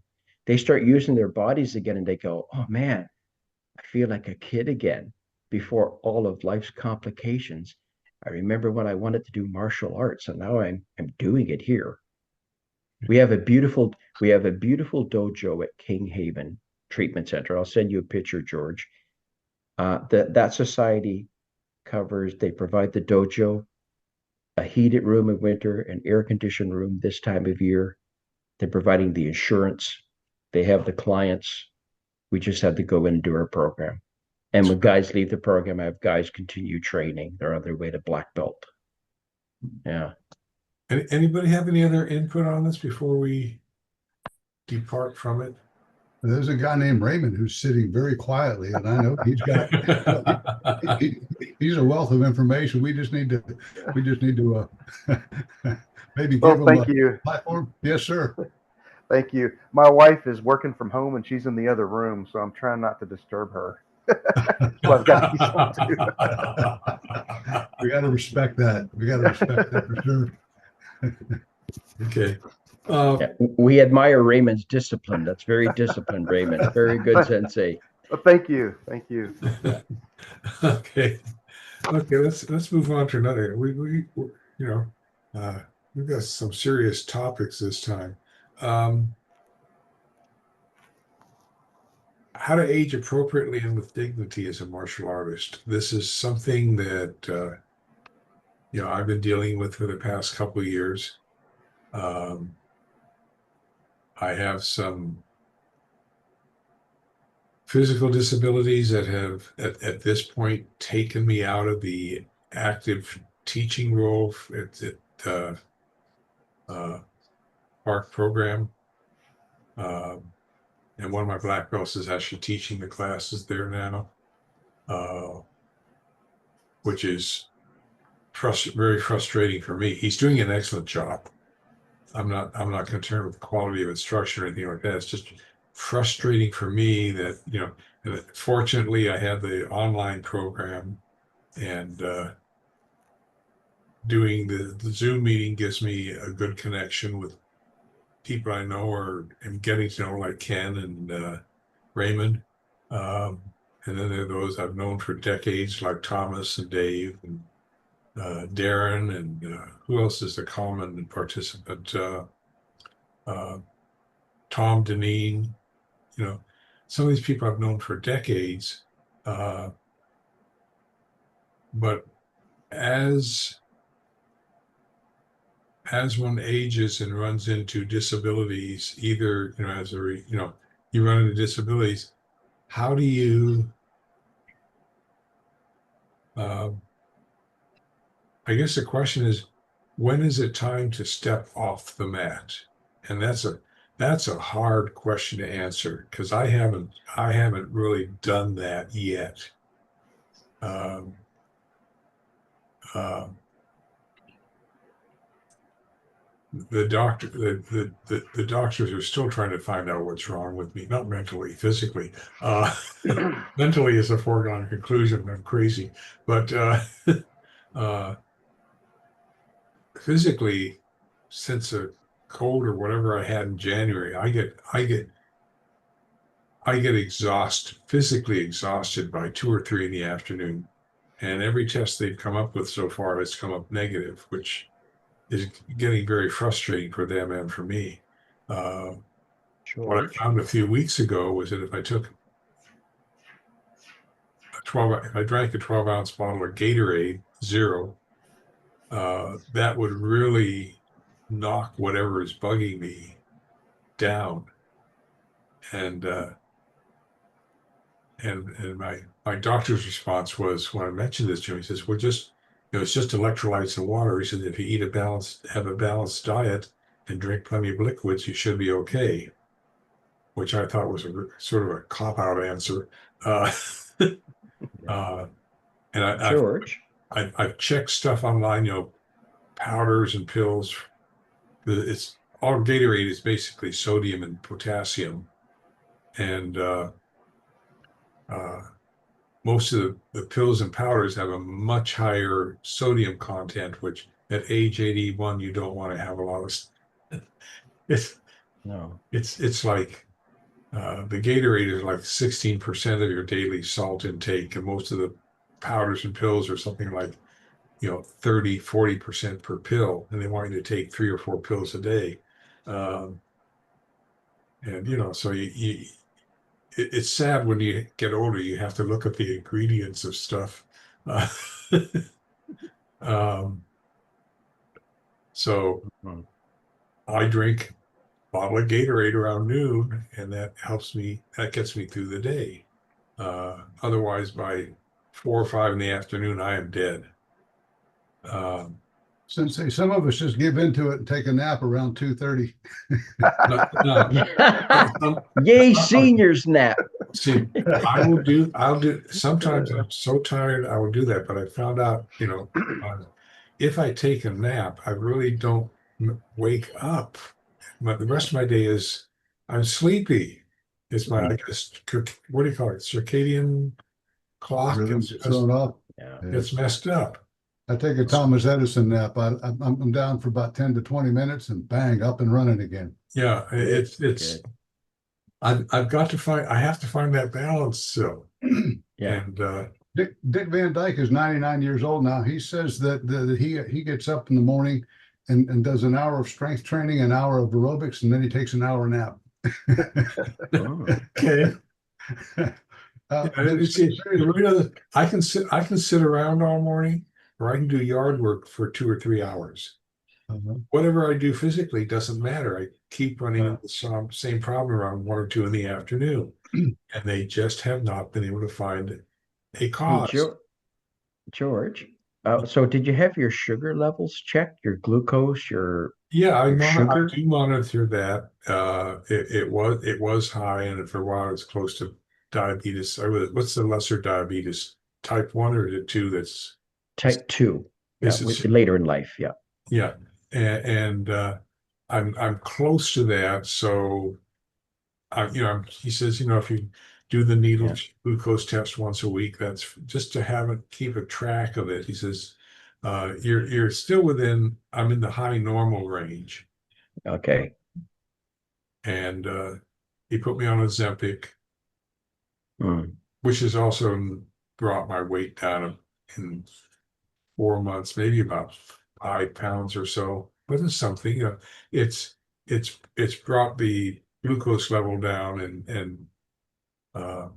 They start using their bodies again and they go, oh man, I feel like a kid again before all of life's complications. I remember when I wanted to do martial arts and now I'm doing it here. We have a beautiful dojo at King Haven Treatment Center. I'll send you a picture, George. That society they provide the dojo, a heated room in winter, an air-conditioned room this time of year. They're providing the insurance. They have the clients. We just have to go in and do our program. And when guys leave the program, I have guys continue training. They're on their way to black belt. Yeah. Anybody have any other input on this before we depart from it? There's a guy named Raymond who's sitting very quietly, and I know he's got he's a wealth of information. We just need to maybe give him Thank a you. platform. Yes, sir. Thank you. My wife is working from home and she's in the other room, so I'm trying not to disturb her. So I've got these on too. We got to respect that. We got to respect that for sure. Okay. Yeah, we admire Raymond's discipline. That's very disciplined, Raymond. Very good, Sensei. Well, thank you. Thank you. Okay. Okay, let's move on to another. We've got some serious topics this time. How to age appropriately and with dignity as a martial artist. This is something that I've been dealing with for the past couple of years. I have some physical disabilities that have at this point taken me out of the active teaching role at the park program. And one of my black belts is actually teaching the classes there now, which is very frustrating for me. He's doing an excellent job. I'm not concerned with the quality of instruction or anything like that. It's just frustrating for me that, and fortunately I have the online program, and doing the Zoom meeting gives me a good connection with people I know and getting to know, like Ken and Raymond. And then there are those I've known for decades, like Thomas and Dave and Darren, and who else is a common participant? Tom Deneen. Some of these people I've known for decades, but as one ages and runs into disabilities, either you run into disabilities, how do you? I guess the question is, when is it time to step off the mat? And that's a hard question to answer, because I haven't really done that yet. The doctors are still trying to find out what's wrong with me, not mentally, physically. Mentally is a foregone conclusion. I'm crazy, but physically, since a cold or whatever I had in January, I get physically exhausted by 2 or 3 in the afternoon, and every test they've come up with so far has come up negative, which is getting very frustrating for them and for me. What I found a few weeks ago was that if I took if I drank a 12-ounce bottle of Gatorade, zero, that would really knock whatever is bugging me down. And my doctor's response was, when I mentioned this to him, he says, "Well, it's just electrolytes and water." He said, "If you have a balanced diet and drink plenty of liquids, you should be okay," which I thought was sort of a cop-out answer. And George, I've checked stuff online, powders and pills. It's all Gatorade is basically sodium and potassium, and most of the pills and powders have a much higher sodium content, which at age 81 you don't want to have a lot of. It's like the Gatorade is like 16% of your daily salt intake, and most of the powders and pills are something like 30-40% per pill, and they want you to take 3 or 4 pills a day. And so it's sad when you get older, you have to look at the ingredients of stuff. So I drink a bottle of Gatorade around noon, and that gets me through the day. Otherwise, by 4 or 5 in the afternoon, I am dead. Sensei, some of us just give into it and take a nap around 2:30. Yay, seniors nap. See, I'll do, sometimes I'm so tired, I will do that, but I found out, if I take a nap, I really don't wake up the rest of my day is I'm sleepy. It's my, Mhm. I guess, what do you call it? Circadian clock. Rhythms are thrown off. Yeah. Yeah. It's messed up. I take a Thomas Edison nap. I'm down for about 10 to 20 minutes and bang, up and running again. Yeah, it's Good. I've got to find, I have to find that balance. So, Yeah. and Dick Van Dyke is 99 years old now. He says that he gets up in the morning and does an hour of strength training, an hour of aerobics, and then he takes an hour nap. Oh, okay. Uh, Yeah, then it's, I can sit around all morning, or I can do yard work for 2 or 3 hours. Whatever I do physically doesn't matter. I keep running into the same problem around 1 or 2 in the afternoon, and they just have not been able to find a hey, cause. George. So did you have your sugar levels checked? Your glucose, your Yeah, I sugar? do monitor that. It was high, and for a while it was close to diabetes. What's the lesser diabetes? Type 1 or is it 2? That's Type 2. Yeah, is it, later in life. Yeah. yeah, and I'm close to that. So he says, if you do the needle Yeah. glucose test once a week, that's just to keep a track of it. He says, you're still within. I'm in the high normal range. Okay. And he put me on Ozempic, Mm. which has also brought my weight down in 4 months, maybe about 5 pounds or so. But it's something, it's brought the glucose level down, and uh,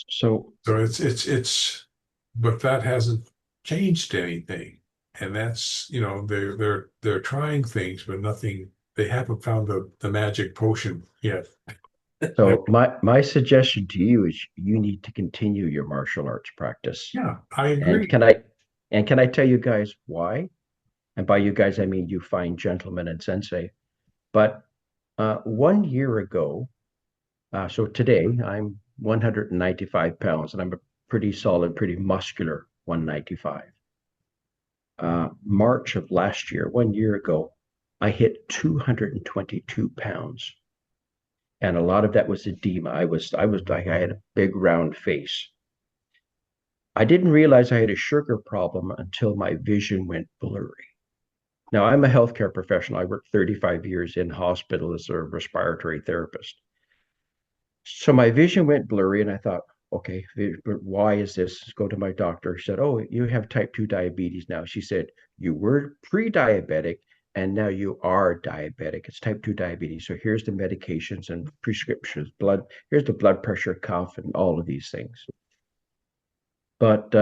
So so but that hasn't changed anything. And that's, they're trying things, but nothing. They haven't found the magic potion yet. So my suggestion to you is you need to continue your martial arts practice. Yeah, I And agree. can I tell you guys why? And by you guys, I mean you fine gentlemen and sensei. But 1 year ago, so today I'm 195 pounds, and I'm a pretty solid, pretty muscular 195. March of last year, 1 year ago, I hit 222 pounds. And a lot of that was edema. I had a big round face. I didn't realize I had a sugar problem until my vision went blurry. Now, I'm a healthcare professional. I worked 35 years in hospital as a respiratory therapist. So my vision went blurry, and I thought, okay, why is this? Go to my doctor. She said, oh, you have type 2 diabetes now. She said, you were pre-diabetic, and now you are diabetic. It's type 2 diabetes. So here's the medications and prescriptions, here's the blood pressure cuff and all of these things. But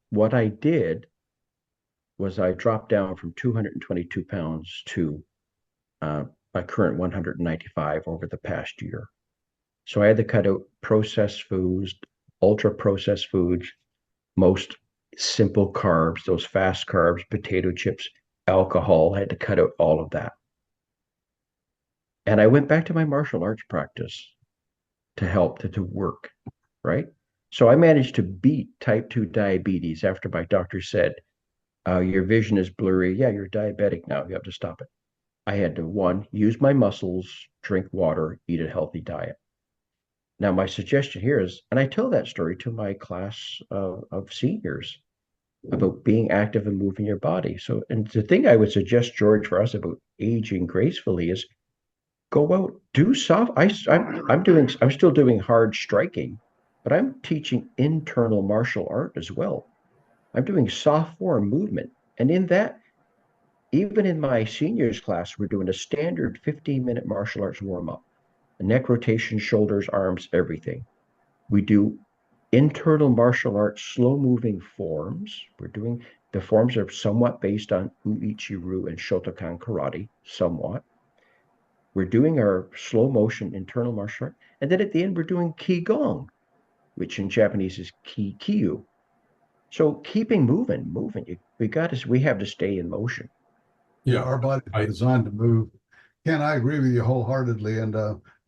what I did was I dropped down from 222 pounds to my current 195 over the past year. So I had to cut out processed foods, ultra processed foods, most simple carbs, those fast carbs, potato chips, alcohol. I had to cut out all of that. And I went back to my martial arts practice to help to work, right? So I managed to beat type 2 diabetes after my doctor said, your vision is blurry. Yeah, you're diabetic now. You have to stop it. I had to, one, use my muscles, drink water, eat a healthy diet. Now, my suggestion here is, and I tell that story to my class of seniors about being active and moving your body. So, and the thing I would suggest, George, for us about aging gracefully is go out, do soft. I'm still doing hard striking, but I'm teaching internal martial art as well. I'm doing soft form movement, and in that, even in my seniors class, we're doing a standard 15-minute martial arts warm up, neck rotation, shoulders, arms, everything. We do internal martial arts, slow moving forms. The forms are somewhat based on Uichi-ryu and Shotokan karate, somewhat. We're doing our slow motion internal martial art. And then at the end, we're doing Qigong, which in Japanese is Ki-Kyu. So keeping moving. We have to stay in motion. Yeah, our body's designed to move. Ken, I agree with you wholeheartedly, and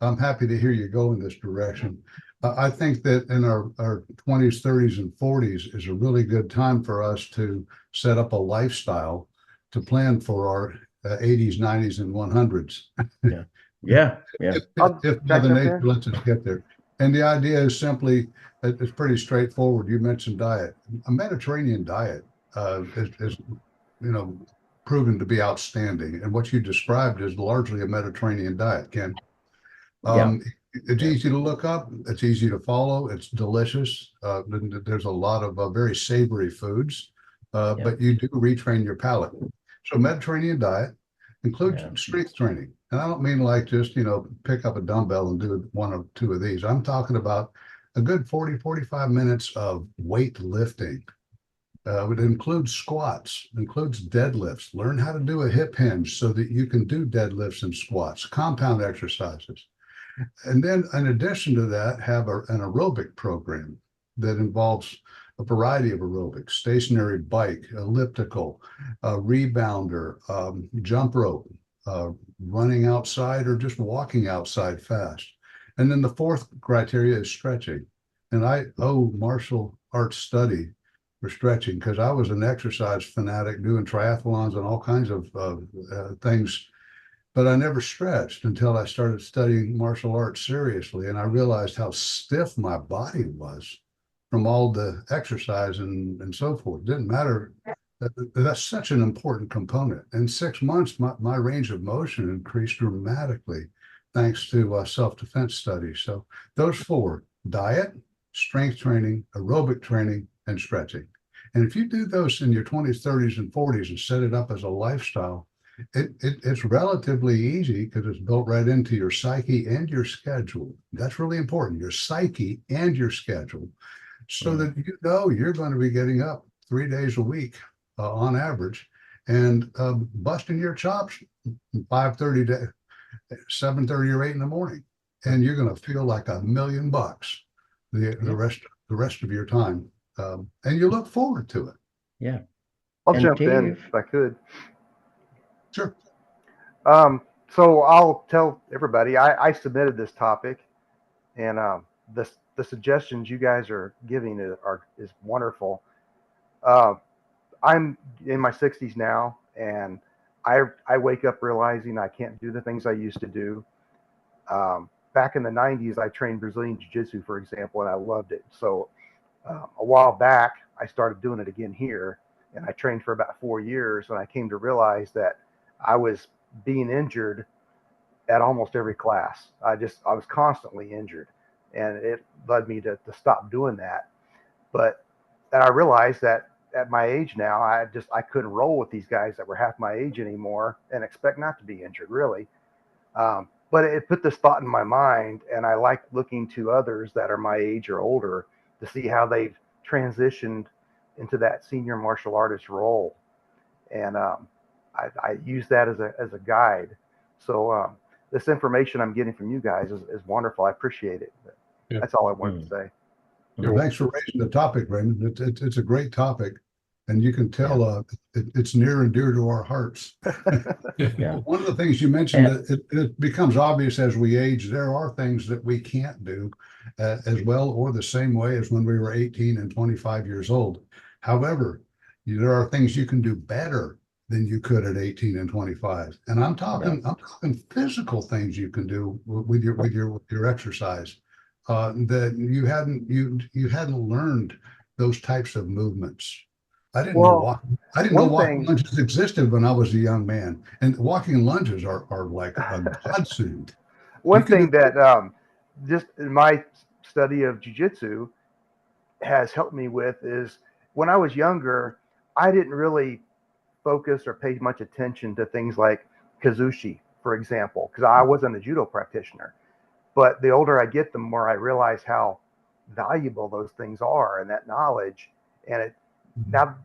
I'm happy to hear you go in this direction. I think that in our 20s, 30s, and 40s is a really good time for us to set up a lifestyle to plan for our 80s, 90s, and 100s. Yeah. If I'll Mother jump Nature in. lets us get there. And the idea is simply, it's pretty straightforward. You mentioned diet. A Mediterranean diet is, proven to be outstanding. And what you described is largely a Mediterranean diet, Ken. It's easy to look up. It's easy to follow. It's delicious. There's a lot of very savory foods, but you do retrain your palate. So Mediterranean diet includes strength training. And I don't mean like just, pick up a dumbbell and do one or two of these. I'm talking about a good 40, 45 minutes of weight lifting. It includes squats, includes deadlifts. Learn how to do a hip hinge so that you can do deadlifts and squats, compound exercises. And then in addition to that, have an aerobic program that involves a variety of aerobics: stationary bike, elliptical, rebounder, jump rope, running outside or just walking outside fast. And then the fourth criteria is stretching. And I owe martial arts study for stretching because I was an exercise fanatic doing triathlons and all kinds of things. But I never stretched until I started studying martial arts seriously. And I realized how stiff my body was from all the exercise and so forth. It didn't matter. That's such an important component. In 6 months, my range of motion increased dramatically thanks to self-defense studies. So those four: diet, strength training, aerobic training, and stretching. And if you do those in your 20s, 30s, and 40s and set it up as a lifestyle, it's relatively easy because it's built right into your psyche and your schedule. That's really important, your psyche and your schedule, so that you're going to be getting up 3 days a week on average and busting your chops 5:30 to 7:30 or 8 in the morning. And you're going to feel like $1 million the rest of your time. And you look forward to it. Yeah. I'll And jump in Dave- if I could. Sure. So I'll tell everybody I submitted this topic, and the suggestions you guys are giving is wonderful. I'm in my 60s now, and I wake up realizing I can't do the things I used to do. Back in the 90s, I trained Brazilian Jiu-Jitsu, for example, and I loved it. So a while back, I started doing it again here, and I trained for about 4 years, and I came to realize that I was being injured at almost every class. I was constantly injured, and it led me to stop doing that. And I realized that at my age now, I couldn't roll with these guys that were half my age anymore and expect not to be injured, really. But it put this thought in my mind, and I like looking to others that are my age or older to see how they've transitioned into that senior martial artist role. And I use that as a guide. So this information I'm getting from you guys is wonderful. I appreciate it. Yeah. That's all I wanted to say. Well, thanks for raising the topic, Raymond. It's a great topic, and you can tell it's near and dear to our hearts. Yeah. One of the things you mentioned, it becomes obvious as we age, there are things that we can't do as well or the same way as when we were 18 and 25 years old. However, there are things you can do better than you could at 18 and 25. And I'm talking physical things you can do with your exercise. That you hadn't learned those types of movements. I didn't know walking lunges existed when I was a young man, and walking lunges are like a godsend. One thing that just in my study of jiu-jitsu has helped me with is when I was younger, I didn't really focus or pay much attention to things like kazushi, for example, because I wasn't a judo practitioner. But the older I get, the more I realize how valuable those things are and that knowledge. And now,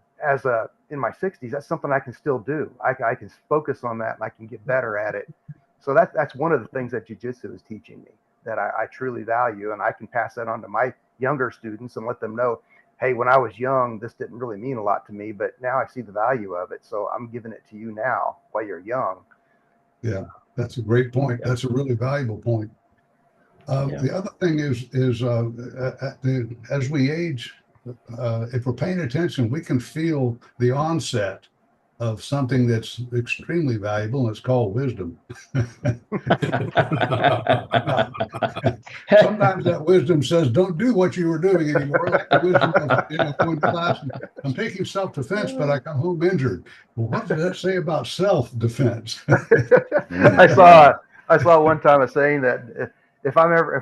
in my 60s, that's something I can still do. I can focus on that and I can get better at it. So that's one of the things that jiu-jitsu is teaching me that I truly value, and I can pass that on to my younger students and let them know, hey, when I was young, this didn't really mean a lot to me, but now I see the value of it. So I'm giving it to you now while you're young. Yeah, that's a great point. Yeah. That's a really valuable point. The other thing is as we age, if we're paying attention, we can feel the onset of something that's extremely valuable, and it's called wisdom. Sometimes that wisdom says, don't do what you were doing anymore. Like the wisdom of, going to class. And I'm taking self-defense, but I come home injured. Well, what does that say about self-defense? I saw one time a saying that if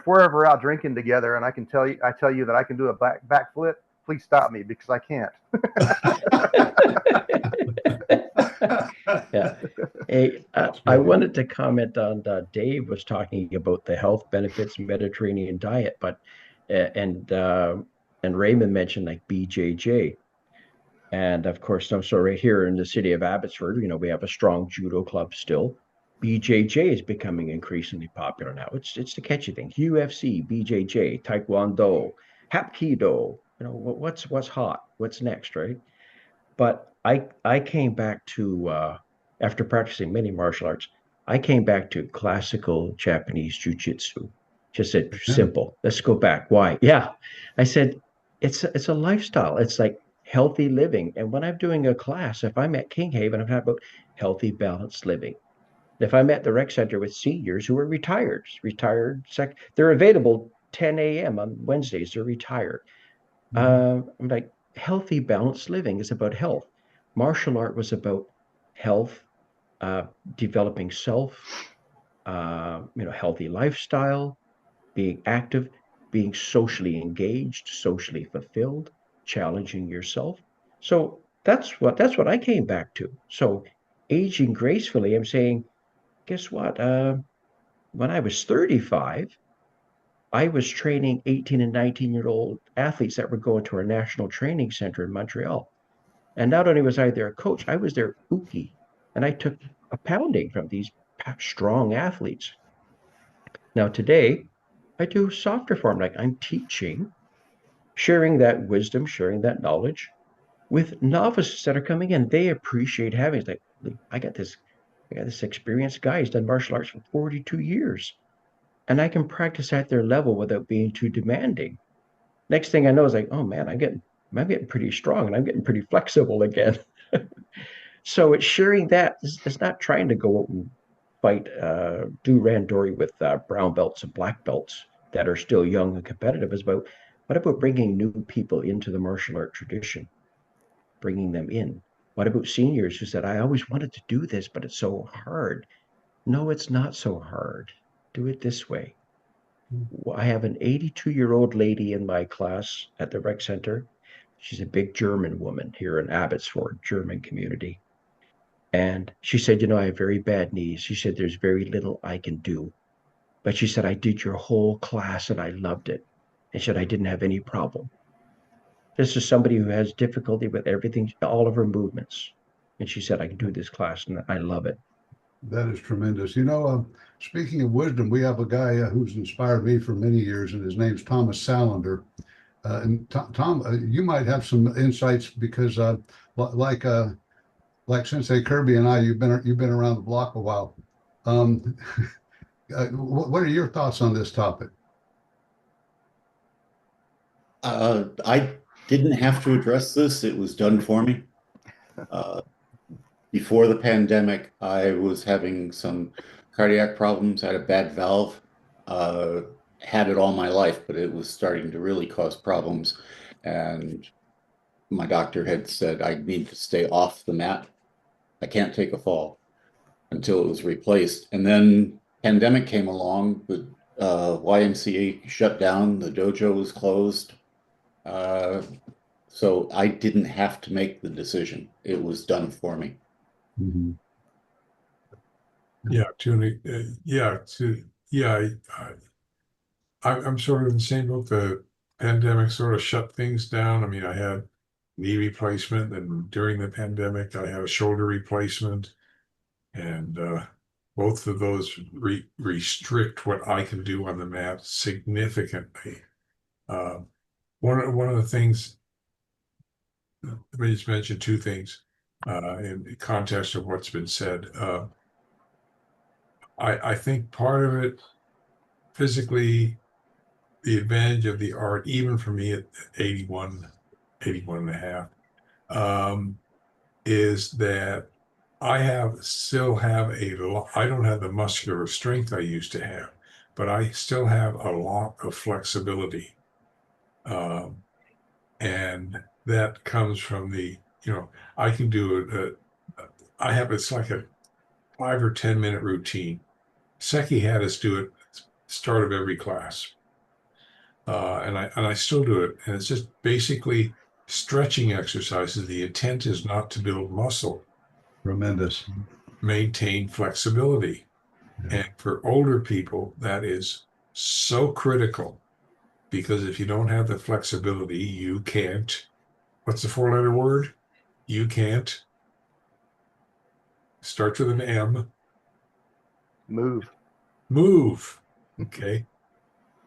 we're ever out drinking together and I tell you that I can do a backflip, please stop me because I can't. Yeah. Hey, I wanted to comment on Dave was talking about the health benefits Mediterranean diet, but and Raymond mentioned like BJJ. And of course, so right here in the city of Abbotsford, we have a strong judo club still. BJJ is becoming increasingly popular now. It's the catchy thing. UFC, BJJ, Taekwondo, Hapkido. What's hot? What's next, right? But I came back to after practicing many martial arts, I came back to classical Japanese jujitsu. Just said simple. Let's go back. Why? Yeah, I said it's a lifestyle. It's like healthy living. And when I'm doing a class, if I'm at King Haven, I'm talking about healthy, balanced living. If I'm at the rec center with seniors who are they're available 10 a.m. on Wednesdays. They're retired. I'm like, healthy, balanced living is about health. Martial art was about health, developing self, healthy lifestyle, being active, being socially engaged, socially fulfilled, challenging yourself. So that's what I came back to. So aging gracefully, I'm saying, guess what? When I was 35, I was training 18 and 19-year-old athletes that were going to our national training center in Montreal. And not only was I their coach, I was their uki. And I took a pounding from these strong athletes. Now, today, I do softer form, like I'm teaching, sharing that wisdom, sharing that knowledge with novices that are coming in. They appreciate having it. Like, I got this experienced guy. He's done martial arts for 42 years. And I can practice at their level without being too demanding. Next thing I know is like, oh man, I'm getting pretty strong and I'm getting pretty flexible again. So it's sharing that. It's not trying to go out and fight, do randori with brown belts and black belts that are still young and competitive. It's about what about bringing new people into the martial art tradition, bringing them in? What about seniors who said, I always wanted to do this, but it's so hard? No, it's not so hard. Do it this way. I have an 82-year-old lady in my class at the rec center. She's a big German woman here in Abbotsford, German community. And she said, I have very bad knees. She said, there's very little I can do. But she said, I did your whole class and I loved it. And she said, I didn't have any problem. This is somebody who has difficulty with everything, all of her movements. And she said, I can do this class and I love it. That is tremendous. Speaking of wisdom, we have a guy who's inspired me for many years, and his name's Thomas Salander. And Tom, you might have some insights because, like Sensei Kirby and I, you've been around the block a while. What are your thoughts on this topic? I didn't have to address this. It was done for me. Before the pandemic, I was having some cardiac problems. I had a bad valve. Had it all my life, but it was starting to really cause problems. And my doctor had said I need to stay off the mat. I can't take a fall until it was replaced. And then pandemic came along, the YMCA shut down, the dojo was closed. So I didn't have to make the decision. It was done for me. Mm-hmm. I'm sort of in the same boat. The pandemic sort of shut things down. I mean, I had knee replacement, and during the pandemic, I had a shoulder replacement, and both of those restrict what I can do on the mat significantly. One of the things, let me just mention two things in the context of what's been said. I think part of it, physically, the advantage of the art, even for me at 81 and a half, is that I still have I don't have the muscular strength I used to have, but I still have a lot of flexibility. And that comes from I can do it's like a 5 or 10 minute routine. Seki had us do it at the start of every class. And I still do it. And it's just basically stretching exercises. The intent is not to build muscle, Tremendous. maintain flexibility. Yeah. And for older people, that is so critical because if you don't have the flexibility, you can't. What's the 4-letter word? You can't. Starts with an M. Move. Move. Okay.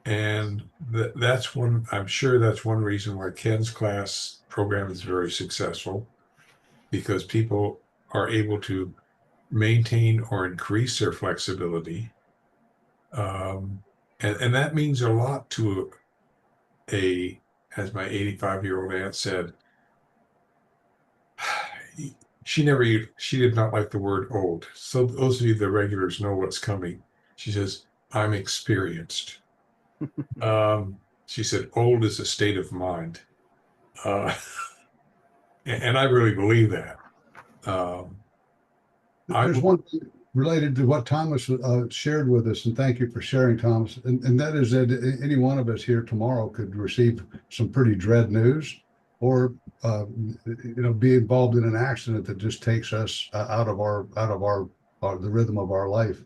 And I'm sure that's one reason why Ken's class program is very successful, because people are able to maintain or increase their flexibility. And that means a lot to as my 85-year-old aunt said, she did not like the word old. So those of you, the regulars, know what's coming. She says, I'm experienced. She said, old is a state of mind. And I really believe that. There's one thing related to what Thomas shared with us, and thank you for sharing, Thomas. And that is that any one of us here tomorrow could receive some pretty dread news, or be involved in an accident that just takes us out of the rhythm of our life.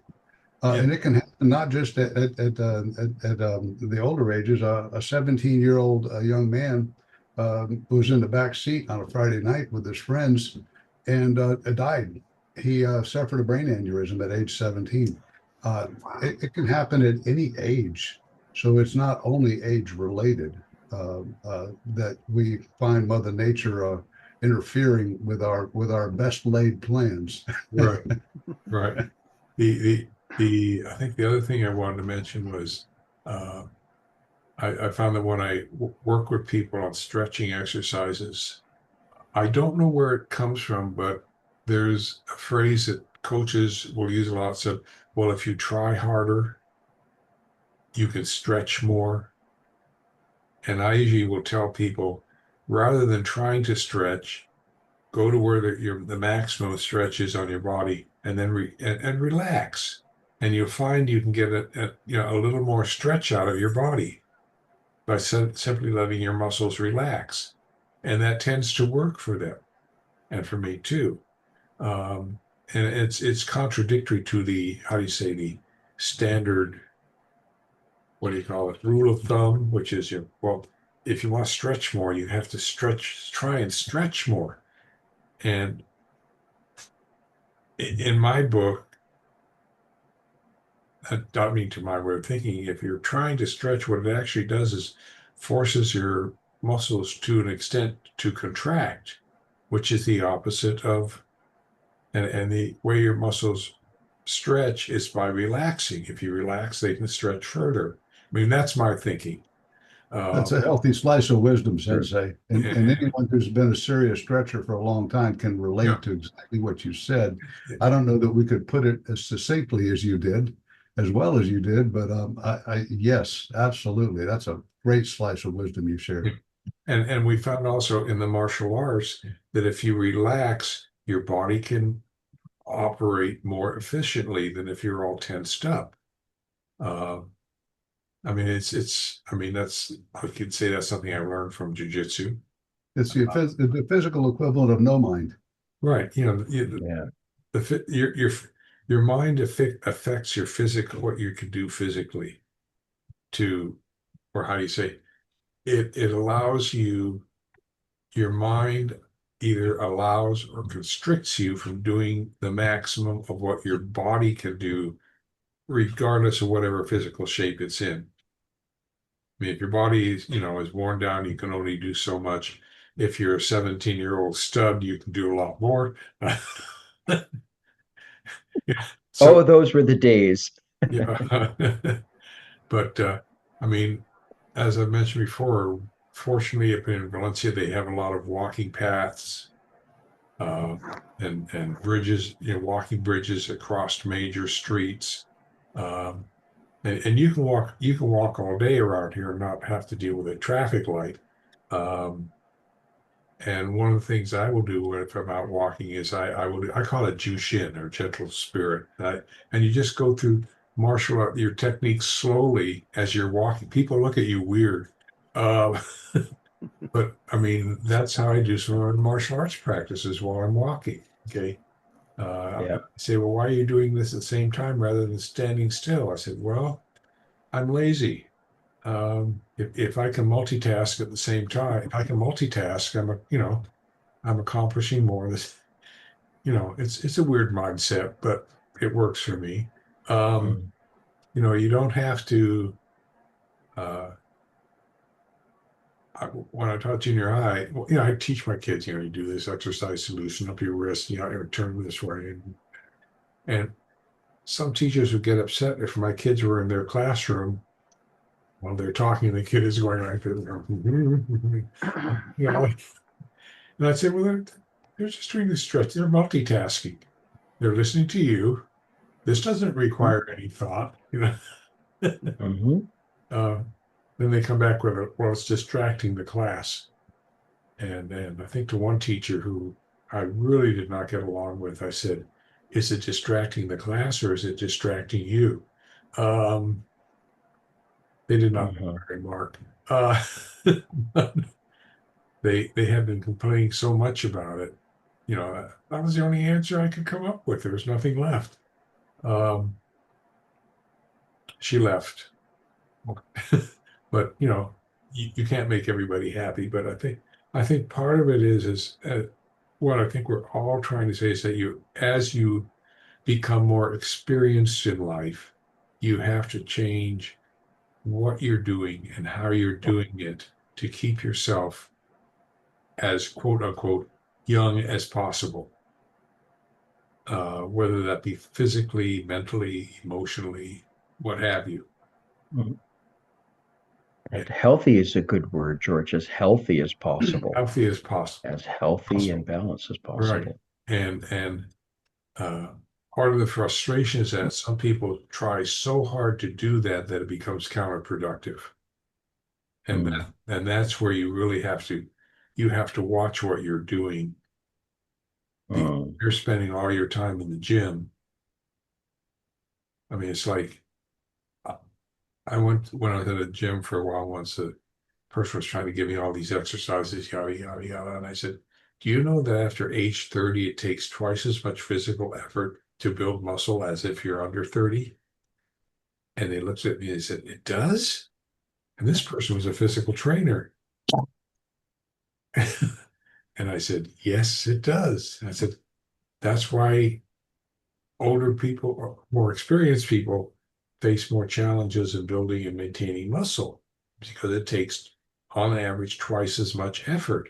And it can happen not just at the older ages. A 17-year-old young man was in the back seat on a Friday night with his friends and died. He suffered a brain aneurysm at age 17. It can happen at any age, so it's not only age related that we find Mother Nature interfering with our best laid plans. Right, right. I think the other thing I wanted to mention was I found that when I work with people on stretching exercises, I don't know where it comes from, but there's a phrase that coaches will use a lot. So, well, if you try harder, you can stretch more. And I usually will tell people, rather than trying to stretch, go to where the maximum stretch is on your body, and then and relax, and you'll find you can get a little more stretch out of your body by simply letting your muscles relax, and that tends to work for them, and for me too. And it's contradictory to the, how do you say, the standard, what do you call it, rule of thumb, which is if you want to stretch more, you have to try and stretch more. And in my book, not mean to my way of thinking, if you're trying to stretch, what it actually does is forces your muscles to an extent to contract, which is the opposite of, and the way your muscles stretch is by relaxing. If you relax, they can stretch further. I mean, that's my thinking. That's a healthy slice of wisdom, Sensei. And anyone who's been a serious stretcher for a long time can relate to exactly what you said. I don't know that we could put it as succinctly as you did, as well as you did, but yes, absolutely. That's a great slice of wisdom you shared. And we found also in the martial arts that if you relax, your body can operate more efficiently than if you're all tensed up. I mean, I could say that's something I learned from Jujitsu. It's the physical equivalent of no mind. Right. Your mind affects your physical, what you can do physically or how do you say, it allows you, your mind either allows or constricts you from doing the maximum of what your body can do, regardless of whatever physical shape it's in. I mean, if your body is worn down, you can only do so much. If you're a 17-year-old stud, you can do a lot more. So, those were the days. Yeah. But I mean, as I mentioned before, fortunately up in Valencia, they have a lot of walking paths. uh, and bridges, walking bridges across major streets. And you can walk all day around here and not have to deal with a traffic light. Um, and one of the things I will do if I'm out walking is I call it Jushin, or gentle spirit. And you just go through martial art, your techniques slowly as you're walking. People look at you weird. Uh, but I mean, that's how I do some of my martial arts practices while I'm walking. Okay. Yeah. I say, well, why are you doing this at the same time rather than standing still? I said, well, I'm lazy. If I can multitask at the same time, if I can multitask, I'm accomplishing more. It's a weird mindset, but it works for me. Mm. You don't have to. When I taught junior high, I teach my kids. You do this exercise to loosen up your wrist. Turn this way, and some teachers would get upset if my kids were in their classroom while they're talking. The kid is going like this, and I'd say, well, they're just doing this stretch. They're multitasking. They're listening to you. This doesn't require any thought. Mm-hmm. Uh, then they come back with well, it's distracting the class. And I think to one teacher who I really did not get along with, I said, is it distracting the class or is it distracting you? They did not Mm-hmm. remark. They had been complaining so much about it. That was the only answer I could come up with. There was nothing left. She left. But you can't make everybody happy. But I think part of it is what I think we're all trying to say is that as you become more experienced in life, you have to change what you're doing and how you're doing it to keep yourself as quote unquote young as possible, whether that be physically, mentally, emotionally, what have you. Mm-hmm. And healthy is a good word, George, as healthy as possible, Healthy as possible. as healthy and balanced as Right. possible. And uh, part of the frustration is that some people try so hard to do that it becomes counterproductive. And Mm. that's where you really have to watch what you're doing. You're spending all your time in the gym. I mean, it's like when I was at a gym for a while once, the person was trying to give me all these exercises, yada, yada, yada. And I said, do you know that after age 30, it takes twice as much physical effort to build muscle as if you're under 30? And they looked at me and they said, it does? And this person was a physical trainer. And I said, yes, it does. And I said, that's why older people or more experienced people face more challenges in building and maintaining muscle because it takes, on average, twice as much effort,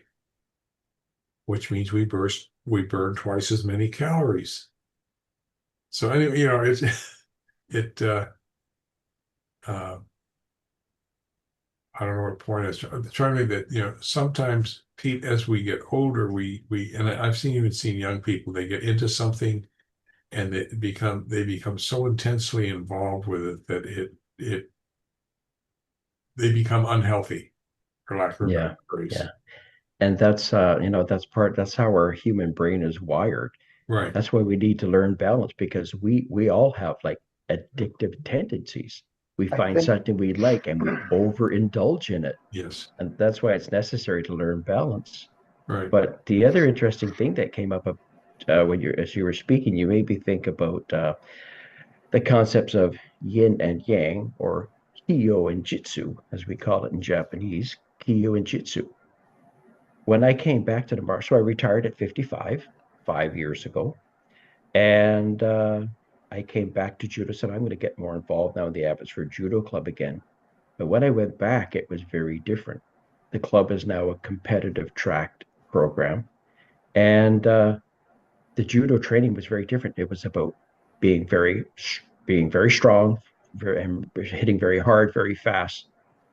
which means we burn twice as many calories. So anyway, uh, I don't know what the point is. I'm trying to make that, sometimes as we get older, and I've even seen young people, they get into something and they become so intensely involved with it that they become unhealthy, for lack of a Yeah, better phrase. yeah. And that's how our human brain is wired. Right. That's why we need to learn balance because we all have like addictive tendencies. We I find think something we like and we overindulge in it. Yes. And that's why it's necessary to learn balance. Right. But the other interesting thing that came up as you were speaking, you made me think about the concepts of yin and yang, or kyo and jitsu, as we call it in Japanese, kyo and jitsu. When I came back to the martial, so I retired at 55, 5 years ago, and I came back to judo. Said I'm going to get more involved now in the Abbotsford Judo Club again. But when I went back, it was very different. The club is now a competitive tracked program, and the judo training was very different. It was about being very being very strong, and hitting very hard, very fast.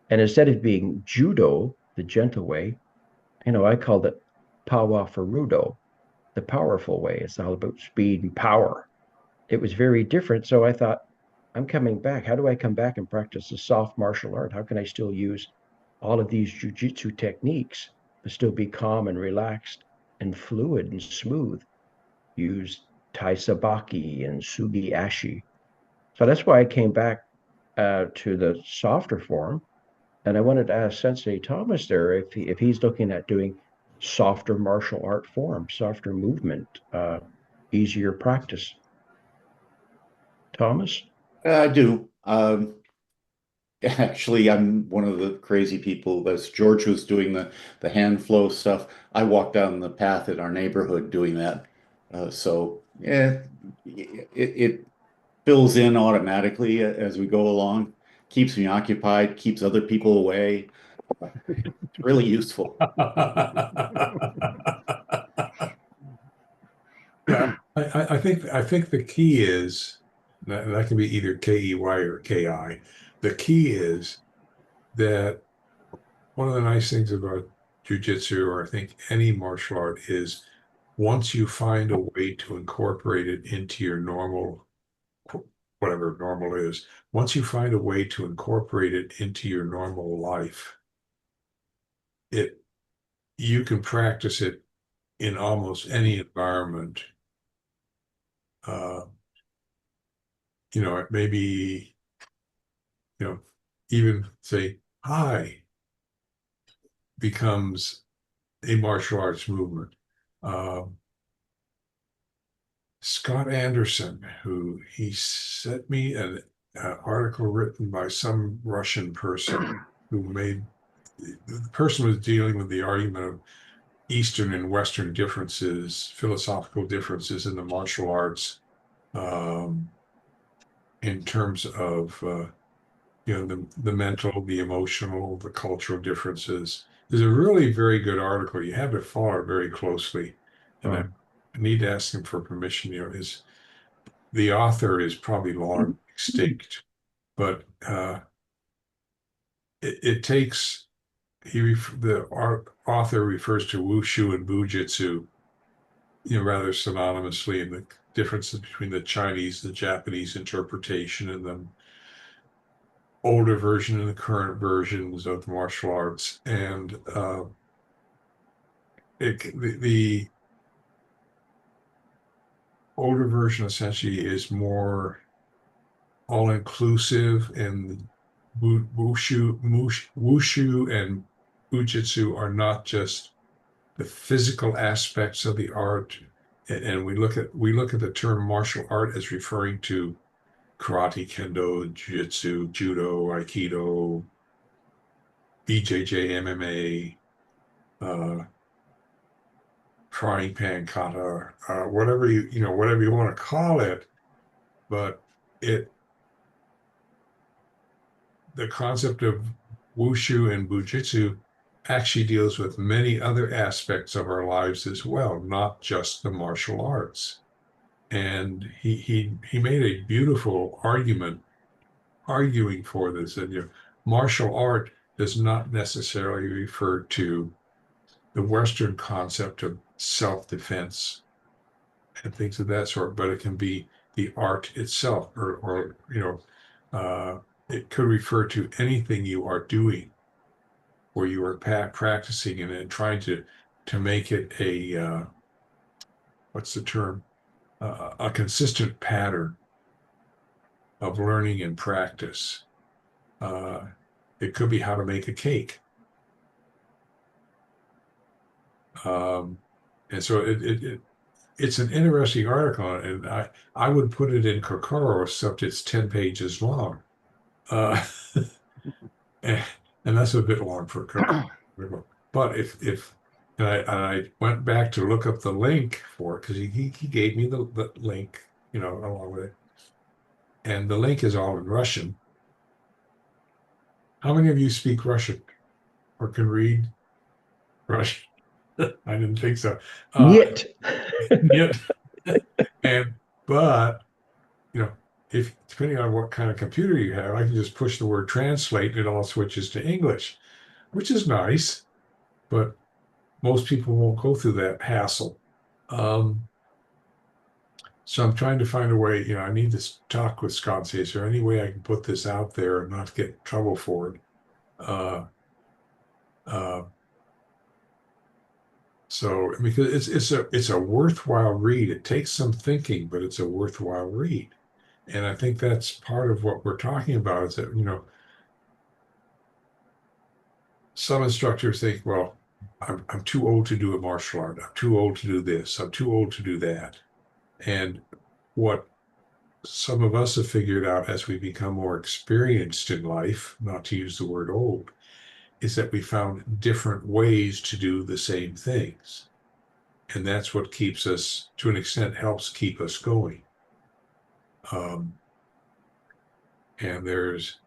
And instead of being judo, the gentle way, I called it power for rudo. the powerful way. It's all about speed and power. It was very different. So I thought, I'm coming back. How do I come back and practice a soft martial art? How can I still use all of these jujitsu techniques, but still be calm and relaxed and fluid and smooth? Use Tai Sabaki and Sugi Ashi. So that's why I came back to the softer form. And I wanted to ask Sensei Thomas there if he's looking at doing softer martial art form, softer movement, easier practice. Thomas? I do. Actually, I'm one of the crazy people. As George was doing the hand flow stuff, I walked down the path in our neighborhood doing that. So yeah, it fills in automatically as we go along. Keeps me occupied, keeps other people away. It's really useful. Yeah, I think the key is that can be either KEY or KI. The key is that one of the nice things about jujitsu, or I think any martial art, is once you find a way to incorporate it into your normal, whatever normal is, once you find a way to incorporate it into your normal life, you can practice it in almost any environment. It may be, even say hi becomes a martial arts movement. Scott Anderson, who he sent me an article written by some Russian person the person was dealing with the argument of Eastern and Western differences, philosophical differences in the martial arts, in terms of the mental, the emotional, the cultural differences. There's a really very good article. You have to follow it very closely, and I need to ask him for permission. The author is probably long extinct, but it takes the author refers to wushu and bujitsu, rather synonymously, and the differences between the Chinese, the Japanese interpretation, and the older version and the current versions of martial arts. And the older version essentially is more all-inclusive, and wushu and bujitsu are not just the physical aspects of the art, and we look at the term martial art as referring to karate, kendo, jiu-jitsu, judo, aikido, BJJ, MMA, frying pan kata, whatever you want to call it, but the concept of wushu and bujitsu actually deals with many other aspects of our lives as well, not just the martial arts. And he made a beautiful argument arguing for this, that martial art does not necessarily refer to the Western concept of self-defense and things of that sort, but it can be the art itself, or it could refer to anything you are doing where you are practicing it and trying to make it a what's the term? A consistent pattern of learning and practice. It could be how to make a cake. And so it's an interesting article, and I would put it in Kokoro, except it's 10 pages long. And that's a bit long for Kokoro. But I went back to look up the link for it, because he gave me the link, along with it. And the link is all in Russian. How many of you speak Russian or can read Russian? I didn't think so. Yet. Yet. But if depending on what kind of computer you have, I can just push the word translate and it all switches to English, which is nice, but most people won't go through that hassle. So I'm trying to find a way, I need to talk with Scott, say, is there any way I can put this out there and not get in trouble for it? So because it's a worthwhile read. It takes some thinking, but it's a worthwhile read. And I think that's part of what we're talking about is that, some instructors think, well, I'm too old to do a martial art. I'm too old to do this. I'm too old to do that. And what some of us have figured out as we become more experienced in life, not to use the word old, is that we found different ways to do the same things. And that's what keeps us, to an extent, helps keep us going. And there's,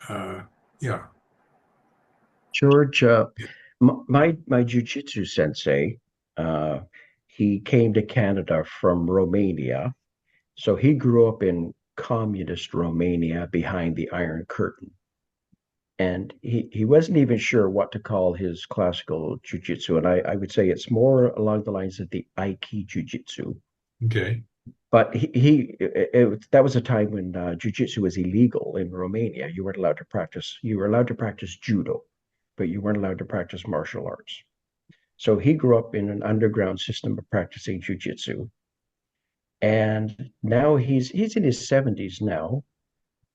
yeah. George, my jujitsu sensei, he came to Canada from Romania. So he grew up in communist Romania behind the Iron Curtain. And he wasn't even sure what to call his classical jujitsu. And I would say it's more along the lines of the Aiki jujitsu. Okay. But that was a time when jujitsu was illegal in Romania. You weren't allowed to practice. You were allowed to practice judo, but you weren't allowed to practice martial arts. So he grew up in an underground system of practicing jujitsu. And now he's in his 70s now,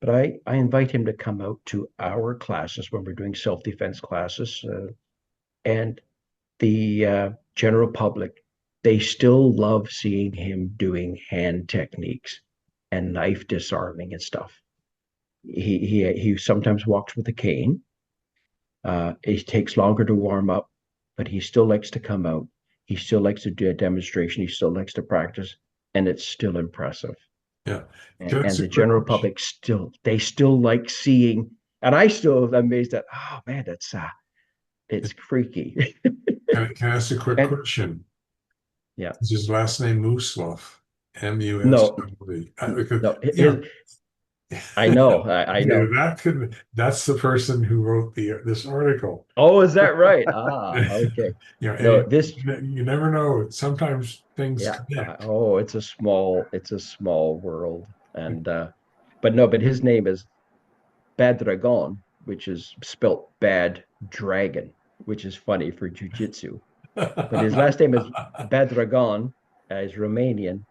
but I invite him to come out to our classes when we're doing self-defense classes. And the general public, they still love seeing him doing hand techniques and knife disarming and stuff. He sometimes walks with a cane. It takes longer to warm up, but he still likes to come out. He still likes to do a demonstration. He still likes to practice, and it's still impressive. Yeah. And the general public still like seeing, and I still am amazed that, oh man, it's freaky. Can I ask a quick question? Yeah. Is his last name Muslov? M-U-S-W-E. No, I know. I know. That's the person who wrote this article. Oh, is that right? Okay. You never know. Sometimes things connect. It's a small world. And but his name is Badragon, which is spelt bad dragon, which is funny for jujitsu. But his last name is Badragon, is Romanian.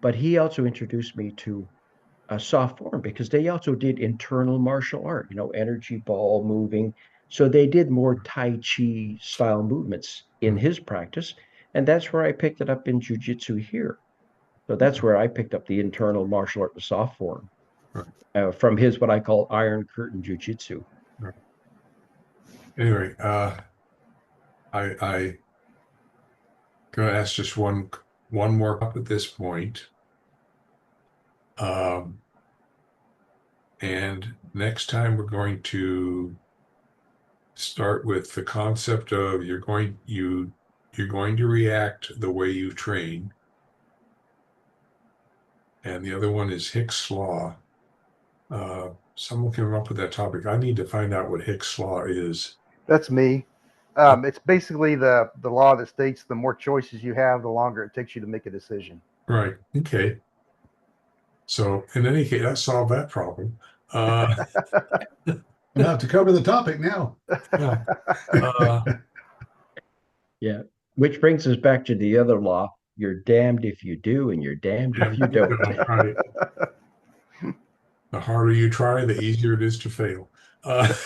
But he also introduced me to a soft form because they also did internal martial art, energy ball moving. So they did more Tai Chi style movements in his practice. And that's where I picked it up in jujitsu here. So that's where I picked up the internal martial art, the soft form, from his what I call Iron Curtain Jujitsu. Right. Anyway, I gonna ask just one more up at this point. And next time we're going to start with the concept of you're going to react the way you train. And the other one is Hick's Law. Someone came up with that topic. I need to find out what Hick's Law is. That's me. It's basically the law that states the more choices you have, the longer it takes you to make a decision. Right. Okay. So in any case, that solved that problem. We'll have to cover the topic now. Yeah. Which brings us back to the other law. You're damned if you do, and you're damned if you don't. Right. The harder you try, the easier it is to fail. If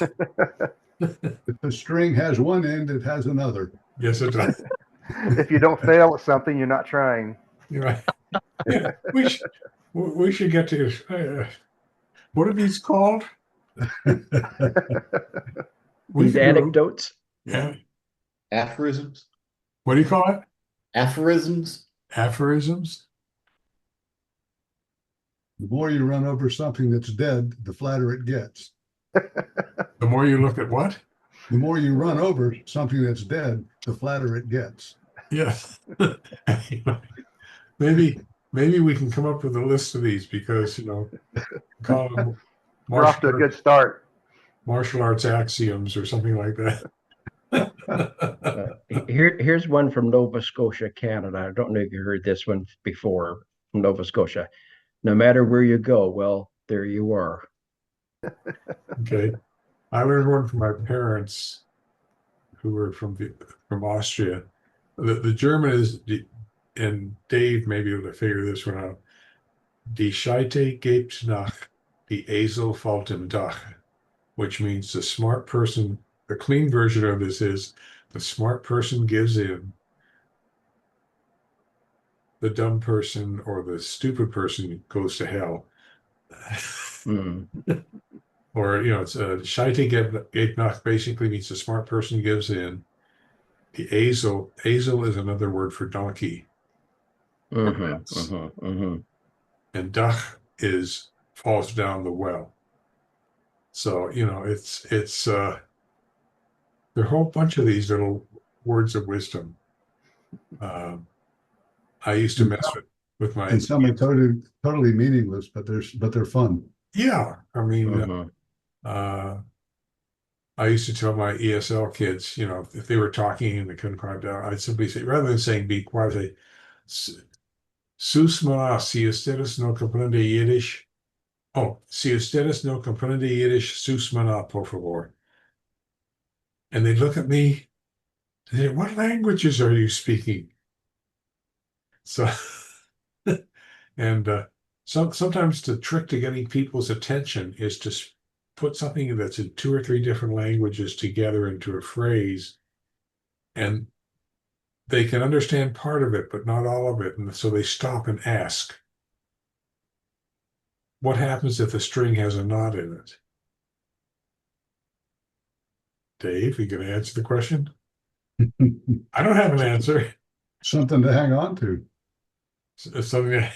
the string has one end, it has another. Yes, it does. If you don't fail at something, you're not trying. You're right. Yeah, we should get to what are these called? These anecdotes. Yeah. Aphorisms. What do you call it? Aphorisms. Aphorisms. The more you run over something that's dead, the flatter it gets. The more you look at what? The more you run over something that's dead, the flatter it gets. Yes. Maybe we can come up with a list of these because call them We're off to a good start. Martial arts axioms or something like that. Here's one from Nova Scotia, Canada. I don't know if you heard this one before from Nova Scotia. No matter where you go, well, there you are. Okay. I learned one from my parents who were from Austria. The German is, and Dave may be able to figure this one out. Die Scheite gibt nach, die Esel fällt im Dach, which means the smart person, the clean version of this is the smart person gives in, the dumb person or the stupid person goes to hell. Mm. Or, it's Scheite gibt nach basically means the smart person gives in. The Esel is another word for donkey. And Dach is falls down the well. So, it's there are a whole bunch of these little words of wisdom. I used to mess with my, And some are totally meaningless, but they're fun. yeah. I mean, I used to tell my ESL kids, if they were talking and they couldn't quiet down, I'd simply say, rather than saying be quiet, I'd say, Susma, si ustedes no comprende Yiddish. Oh, si ustedes no comprende Yiddish, susmana, por favor. And they'd look at me and say, what languages are you speaking? So, and sometimes the trick to getting people's attention is to put something that's in 2 or 3 different languages together into a phrase, and they can understand part of it, but not all of it. And so they stop and ask, what happens if the string has a knot in it? Dave, you going to answer the question? I don't have an answer. Something to hang on to. Something.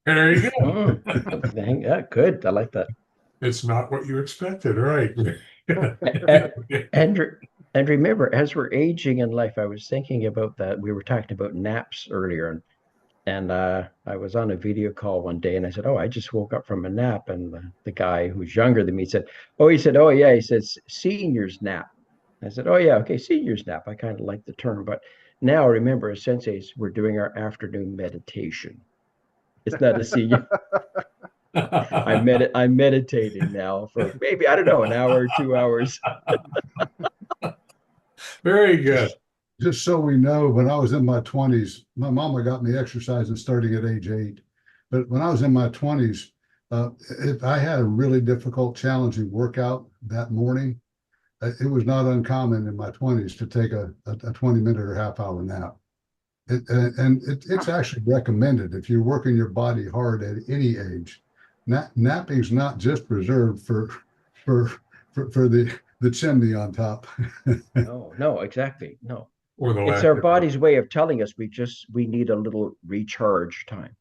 There you go. Yeah, good. I like that. It's not what you expected, right? And remember, as we're aging in life, I was thinking about that. We were talking about naps earlier, and I was on a video call one day, and I said, "Oh, I just woke up from a nap." And the guy who's younger than me said, "Oh," he said, "Oh yeah," he says, "Senior's nap." I said, "Oh yeah, okay, senior's nap." I kind of like the term, but now remember, as senseis, we're doing our afternoon meditation. It's not a senior. I'm meditating now for maybe, I don't know, an hour or 2 hours. Very good. Just so we know, when I was in my 20s, my mama got me exercising starting at age 8. But when I was in my 20s, if I had a really difficult, challenging workout that morning, it was not uncommon in my 20s to take a 20-minute or half-hour nap. It's actually recommended if you're working your body hard at any age. Napping is not just reserved for the chimney on top. No, exactly. No. Or the It's lack our of body's way of telling us we need a little recharge time.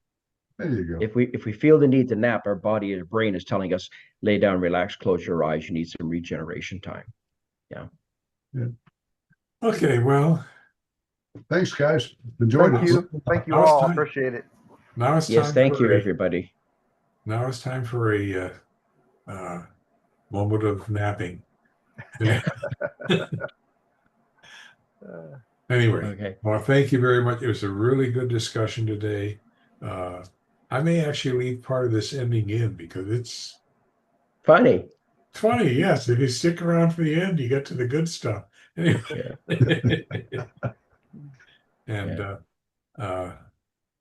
There you go. If we feel the need to nap, our body and brain is telling us, lay down, relax, close your eyes. You need some regeneration time. Yeah. Okay, well, Thanks, guys. Enjoyed Thank it. you. Thank you Now it's all. time. Appreciate it. now it's Yes, time thank for you, a, everybody. now it's time for a moment of napping. Anyway, Okay. well, thank you very much. It was a really good discussion today. I may actually leave part of this ending in because it's Funny. funny. Yes, if you stick around for the end, you get to the good stuff. Anyway. And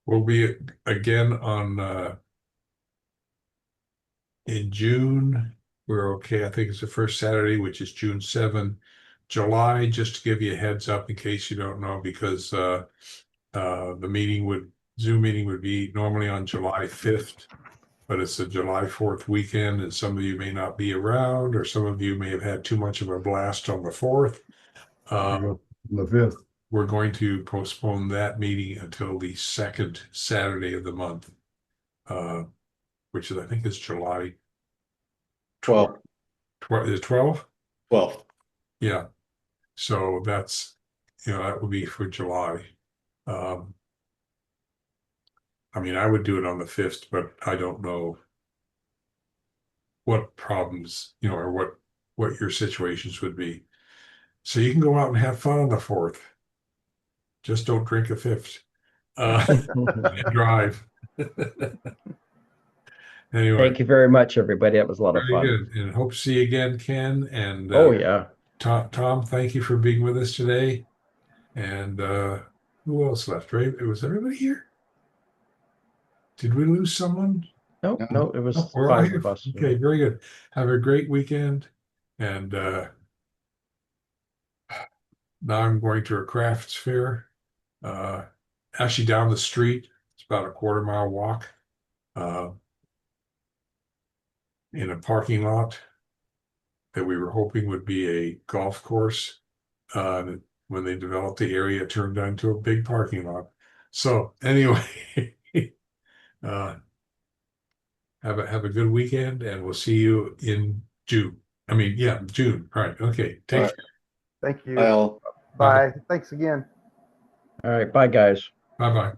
we'll be again on in June. We're okay. I think it's the first Saturday, which is June 7. July, just to give you a heads up in case you don't know, because the Zoom meeting would be normally on July 5th, but it's the July 4th weekend, and some of you may not be around, or some of you may have had too much of a blast on the 4th. The 5th. We're going to postpone that meeting until the second Saturday of the month, which is, I think, is July 12th. 12. Is it 12? 12th. Yeah. So that's, that would be for July. I mean, I would do it on the 5th, but I don't know what problems, or what your situations would be. So you can go out and have fun on the 4th. Just don't drink a fifth. And drive. Anyway, Thank you very much, everybody. That was a lot of very fun. good. And hope to see you again, Ken. And Oh, yeah. Tom, thank you for being with us today. And who else left? Right? Was everybody here? Did we lose someone? No, no, it was We're all 5 here. of us. Okay, very good. Have a great weekend. And now I'm going to a crafts fair. Actually down the street. It's about a 1/4 mile walk. In a parking lot that we were hoping would be a golf course. When they developed the area, it turned into a big parking lot. So anyway, have a good weekend, and we'll see you in June. I mean, yeah, June. All right. Okay. Take care. Thank you. Bye all. Bye. Thanks again. All right. Bye, guys. Bye-bye.